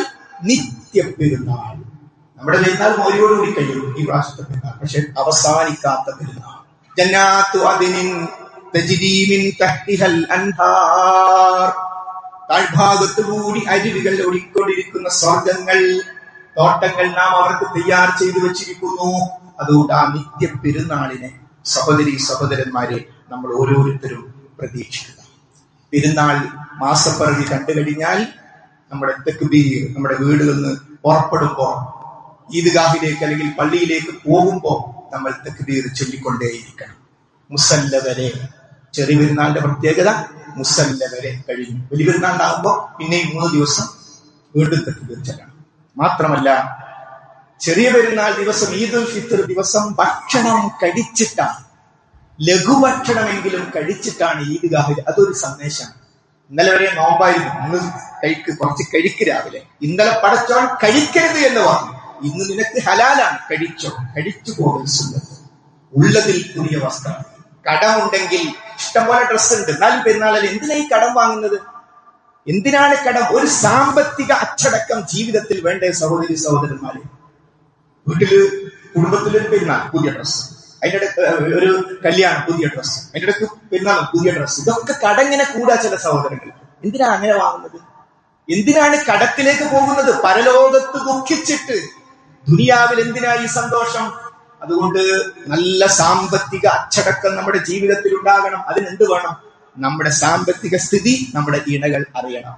Speaker 1: നിത്യ പെരുന്നാൾ. നമ്മുടെ പെരുന്നാൾ മോരിയോടുകൂടി കഴിയും ഈ പ്രാവശ്യത്തെ പെരുന്നാൾ, പക്ഷെ അവസാനിക്കാത്ത പെരുന്നാൾ. ജന്നാത്തു അദ്നിൻ തജ്രി മിൻ തഹ്തിഹൽ അൻഹാർ, താഴ്ഭാഗത്തുകൂടി അരുവികൾ ഒഴുകിക്കൊണ്ടിരിക്കുന്ന സ്വർഗങ്ങൾ, തോട്ടങ്ങൾ നാം അവർക്ക് തയ്യാർ ചെയ്തു വെച്ചിരിക്കുന്നു. അതുകൊണ്ട് ആ നിത്യ പെരുന്നാളിനെ സഹോദരി സഹോദരന്മാരെ നമ്മൾ ഓരോരുത്തരും പ്രതീക്ഷിക്കുക. പെരുന്നാൾ മാസപ്പിറവി കണ്ടു കഴിഞ്ഞാൽ നമ്മുടെ തക്ബീർ, നമ്മുടെ വീടുകളിൽ നിന്ന് പുറപ്പെടുമ്പോ ഈദ്ഗാഹിലേക്ക് അല്ലെങ്കിൽ പള്ളിയിലേക്ക് പോകുമ്പോ നമ്മൾ തക്ബീർ ചൊല്ലിക്കൊണ്ടേയിരിക്കണം. മുസല്ല വരെ. ചെറിയ പെരുന്നാളിന്റെ പ്രത്യേകത മുസല്ല വരെ കഴിഞ്ഞു. വലിയ പെരുന്നാളിനാകുമ്പോ പിന്നെയും 3 ദിവസം വീണ്ടും തക്ബീർ ചൊല്ലണം. മാത്രമല്ല ചെറിയ പെരുന്നാൾ ദിവസം, ഈദുൽ ഫിത്ർ ദിവസം ഭക്ഷണം കഴിച്ചിട്ടാണ്, ലഘുഭക്ഷണമെങ്കിലും കഴിച്ചിട്ടാണ് ഈദ്ഗാഹിൽ. അതൊരു സന്ദേശം. ഇന്നലെ വരെ നോമ്പായിരുന്നു, ഇന്ന് കുറച്ച് കഴിക്ക് രാവിലെ. ഇന്നലെ പടച്ചോൻ കഴിക്കരുത് എന്ന് പറഞ്ഞു, ഇന്ന് നിനക്ക് ഹലാലാണ്, കഴിച്ചോ. കഴിച്ചു പോകൽ സുന്നത്ത്. ഉള്ളതിൽ പുതിയ വസ്ത്രം. കടമുണ്ടെങ്കിൽ ഇഷ്ടംപോലെ ഡ്രസ്സ് ഉണ്ട്, എന്നാലും പെരുന്നാളിൽ എന്തിനാ ഈ കടം വാങ്ങുന്നത്? എന്തിനാണ് കടം? ഒരു സാമ്പത്തിക അച്ചടക്കം ജീവിതത്തിൽ വേണ്ടേ സഹോദരി സഹോദരന്മാരെ? വീട്ടില് കുടുംബത്തിലൊരു പെരുന്നാൾ, പുതിയ ഡ്രസ്സ്. അതിന്റെ ഇടയ്ക്ക് ഒരു കല്യാണം, പുതിയ ഡ്രസ്സ്. അതിന്റെ ഇടയ്ക്ക് പെരുന്നാൾ, പുതിയ ഡ്രസ്സ്. ഇതൊക്കെ കടങ്ങനെ കൂടാ ചില സഹോദരങ്ങൾ. എന്തിനാ അങ്ങനെ വാങ്ങുന്നത്? എന്തിനാണ് കടത്തിലേക്ക് പോകുന്നത്? പരലോകത്ത് ദുഃഖിച്ചിട്ട് ദുനിയാവിൽ എന്തിനാ ഈ സന്തോഷം? അതുകൊണ്ട് നല്ല സാമ്പത്തിക അച്ചടക്കം നമ്മുടെ ജീവിതത്തിൽ ഉണ്ടാകണം. അതിനെന്ത് വേണം? നമ്മുടെ സാമ്പത്തിക സ്ഥിതി നമ്മുടെ ഇണകൾ അറിയണം.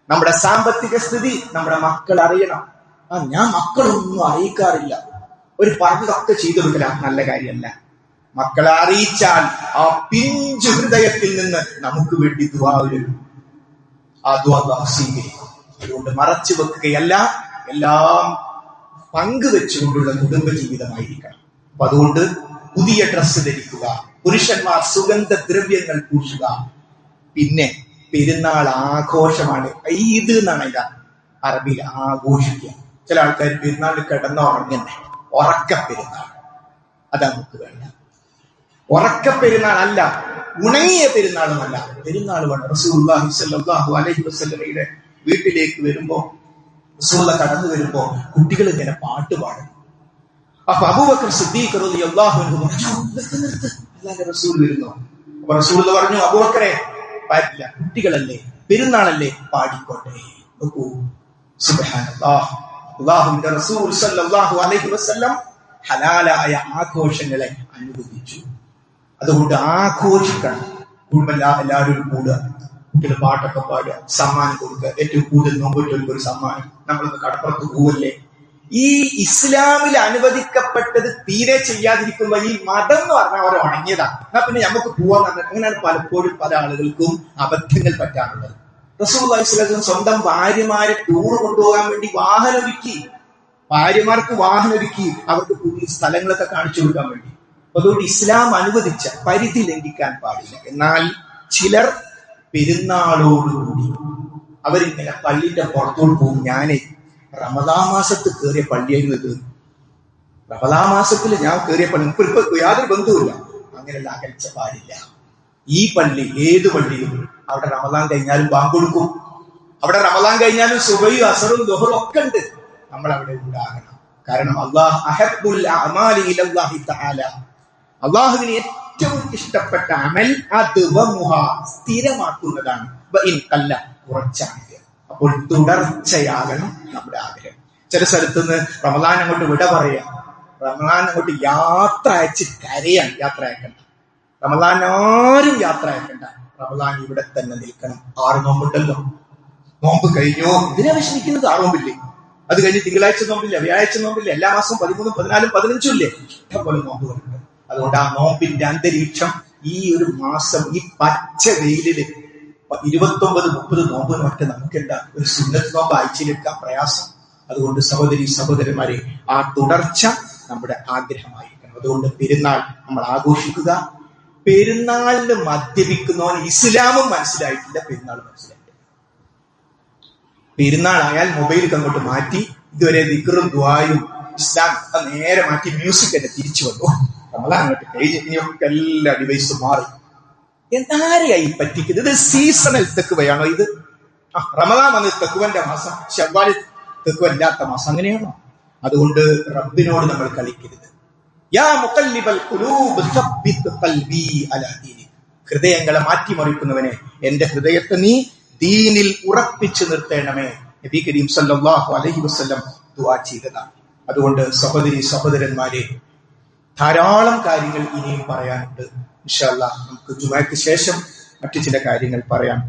Speaker 1: നമ്മുടെ സാമ്പത്തിക സ്ഥിതി നമ്മുടെ മക്കൾ അറിയണം. ഞാൻ മക്കളൊന്നും അറിയിക്കാറില്ല, ഒരു പറഞ്ഞതൊക്കെ ചെയ്തു കൊടുക്കല, നല്ല കാര്യമല്ല. മക്കളെ അറിയിച്ചാൽ ആ പിഞ്ചു ഹൃദയത്തിൽ നിന്ന് നമുക്ക് വേണ്ടി ദുആ വരും. ആ ദുആ അല്ലാഹു സ്വീകരിക്കും. അതുകൊണ്ട് മറച്ചു വെക്കുകയല്ല, എല്ലാം പങ്കുവെച്ചുകൊണ്ടുള്ള കുടുംബ ജീവിതമായിരിക്കണം. അപ്പൊ അതുകൊണ്ട് പുതിയ ഡ്രസ്സ് ധരിക്കുക, പുരുഷന്മാർ സുഗന്ധദ്രവ്യങ്ങൾ പൂശുക. പിന്നെ പെരുന്നാൾ ആഘോഷമാണ്. ഈദ് എന്നാണ് ഇതാ അറബിയിൽ ആഘോഷിക്കുക. ചില ആൾക്കാർ പെരുന്നാളിൽ കിടന്ന ഉറങ്ങന്നെ, ഉറക്ക പെരുന്നാൾ. അതാ നമുക്ക് വേണ്ട. ഉറക്ക പെരുന്നാൾ അല്ല, ഉണങ്ങിയ പെരുന്നാളുമല്ല. പെരുന്നാൾ വേണം. റസൂലുള്ളാഹി സ്വല്ലല്ലാഹു അലൈഹി വസല്ലമയുടെ വീട്ടിലേക്ക് വരുമ്പോ, റസൂലുള്ള കടന്നു വരുമ്പോ കുട്ടികൾ ഇങ്ങനെ പാട്ട് പാടും. അപ്പൊ അബൂബക്കർ സിദ്ദീഖ് റളിയല്ലാഹു അൻഹു അല്ലാഹുവിന്റെ റസൂൽ വരുന്നു. അപ്പൊ റസൂൽ പറഞ്ഞു, അബൂബക്കറെ പാടില്ല, കുട്ടികളല്ലേ, പെരുന്നാളല്ലേ, പാടിക്കോട്ടെ. നോക്കൂ, സുബ്ഹാനല്ലാഹ്, അല്ലാഹുവിന്റെ റസൂൽ സല്ലല്ലാഹു അലൈഹി വസല്ലം ഹലാലായ ആഘോഷങ്ങളെ അനുവദിച്ചു. അതുകൊണ്ട് ആഘോഷിക്കണം. എല്ലാവരും കൂടുക, കുട്ടികൾ പാട്ടൊക്കെ പാടുക, സമ്മാനം കൊടുക്കുക. ഏറ്റവും കൂടുതൽ നോമ്പുറ്റവർക്ക് ഒരു സമ്മാനം. നമ്മളൊന്ന് കടപ്പുറത്ത് പോവല്ലേ. ഈ ഇസ്ലാമിൽ അനുവദിക്കപ്പെട്ടത് തീരെ ചെയ്യാതിരിക്കുമ്പോ ഈ മതം എന്ന് പറഞ്ഞാൽ അവർ ഉണങ്ങിയതാണ്. എന്നാ പിന്നെ നമുക്ക് പോവാന്ന് പറഞ്ഞാൽ അങ്ങനെയാണ് പലപ്പോഴും പല ആളുകൾക്കും അബദ്ധങ്ങൾ പറ്റാറുള്ളത്. റസൂലുള്ളാഹി സ്വല്ലല്ലാഹു അലൈഹി വസല്ലം സ്വന്തം ഭാര്യമാരെ ടൂർ കൊണ്ടുപോകാൻ വേണ്ടി വാഹനമൊരുക്കി, ഭാര്യമാർക്ക് വാഹനമൊരുക്കി, അവർക്ക് പുതിയ സ്ഥലങ്ങളൊക്കെ കാണിച്ചു കൊടുക്കാൻ വേണ്ടി. അതുകൊണ്ട് ഇസ്ലാം അനുവദിച്ച പരിധി ലംഘിക്കാൻ പാടില്ല. എന്നാൽ ചിലർ പെരുന്നാളോടുകൂടി അവരിങ്ങനെ പള്ളിന്റെ പുറത്തോട്ട് പോകും. ഞാനേ റമദാൻ മാസത്ത് കയറിയ പള്ളിയായിരുന്നത്, റമദാൻ മാസത്തിൽ ഞാൻ കയറിയ പള്ളി, ഇപ്പൊ യാതൊരു ബന്ധവുമില്ല, അങ്ങനെയുള്ള അകൽച്ച പാടില്ല. ഈ പള്ളി ഏത് പള്ളിയും അവിടെ റമദാൻ കഴിഞ്ഞാലും ബാങ്ക് കൊടുക്കും, അവിടെ റമദാൻ കഴിഞ്ഞാലും സുബഹിയും അസറും ദുഹറും ഒക്കെ ഉണ്ട്. നമ്മൾ അവിടെ ഉണ്ടാകണം. കാരണം അള്ളാഹുവിന് ഏറ്റവും ഇഷ്ടപ്പെട്ട അമൽ സ്ഥിരമാക്കുന്നതാണ്. കുറച്ചാണെങ്കിൽ അപ്പോൾ തുടർച്ചയാകണം നമ്മുടെ ആഗ്രഹം. ചില സ്ഥലത്ത് നിന്ന് റമദാൻ അങ്ങോട്ട് വിട പറയാം, റമദാൻ അങ്ങോട്ട് യാത്ര അയച്ച് കരയാൻ. യാത്ര അയക്കണ്ട, റമദാൻ ആരും യാത്ര അയക്കണ്ട. റമദാൻ ഇവിടെ തന്നെ നിൽക്കണം. 6 നോമ്പുണ്ടല്ലോ, നോമ്പ് കഴിഞ്ഞോ, ഇതിനെ വിഷമിക്കുന്നത് 6 നോമ്പില്ലേ, അത് കഴിഞ്ഞ് തിങ്കളാഴ്ച നോമ്പില്ല, വ്യാഴാഴ്ച നോമ്പില്ല, എല്ലാ മാസവും 13, 14, 15 ഇല്ലേ, ഇഷ്ടംപോലെ നോമ്പുകളുണ്ട്. അതുകൊണ്ട് ആ നോമ്പിന്റെ അന്തരീക്ഷം ഈ ഒരു മാസം ഈ പച്ച വെയിലില് 29, 30 നോമ്പിന് മറ്റേ നമുക്കെന്താ ഒരു സുന്നത്ത് നോമ്പ് ആഴ്ചയിലെടുക്കാൻ പ്രയാസം. അതുകൊണ്ട് സഹോദരി സഹോദരന്മാരെ, ആ തുടർച്ച നമ്മുടെ ആഗ്രഹമായിരിക്കണം. അതുകൊണ്ട് പെരുന്നാൾ നമ്മൾ ആഘോഷിക്കുക. പെരുന്നാളിന് മദ്യപിക്കുന്നവന് ഇസ്ലാമും മനസ്സിലായിട്ടില്ല, പെരുന്നാൾ മനസ്സിലായിട്ടില്ല. പെരുന്നാളായാൽ മൊബൈലൊക്കെ അങ്ങോട്ട് മാറ്റി, ഇതുവരെ ദിക്റും ദുആയും ഇസ്ലാം നേരെ മാറ്റി മ്യൂസിക് തന്നെ തിരിച്ചു വന്നു. നമ്മളെ അങ്ങോട്ട് കഴിഞ്ഞ് ഇനിയൊക്കെ എല്ലാ ഡിവൈസും മാറി. എന്താരെയായി പറ്റിക്കുന്നത്? ഇത് സീസണൽ തെക്കുവയാണോ ഇത്? റമദാൻ വന്ന് തെക്കുവന്റെ മാസം, ശവ്വാൽ തെക്കുവല്ലാത്ത മാസം, അങ്ങനെയാണോ? അതുകൊണ്ട് റബ്ബിനോട് നമ്മൾ കളിക്കരുത്. യാ മുഖല്ലിബൽ ഖുലൂബ് സബ്ബിത് ഖൽബി അലാ ദീനിക്, ഹൃദയങ്ങളെ മാറ്റിമറിക്കുന്നവനെ, എന്റെ ഹൃദയത്തെ നീ ദീനിൽ ഉറപ്പിച്ചു നിർത്തേണമേ. നബി കരീം സല്ലല്ലാഹു അലൈഹി വസല്ലം ദുആ ചെയ്തതാണ്. അതുകൊണ്ട് സഹോദരി സഹോദരന്മാരെ, ധാരാളം കാര്യങ്ങൾ ഇനിയും പറയാനുണ്ട്. ഇൻഷാ അല്ലാഹ് നമുക്ക് ജുമഅക്ക് ശേഷം മറ്റു ചില കാര്യങ്ങൾ പറയാം.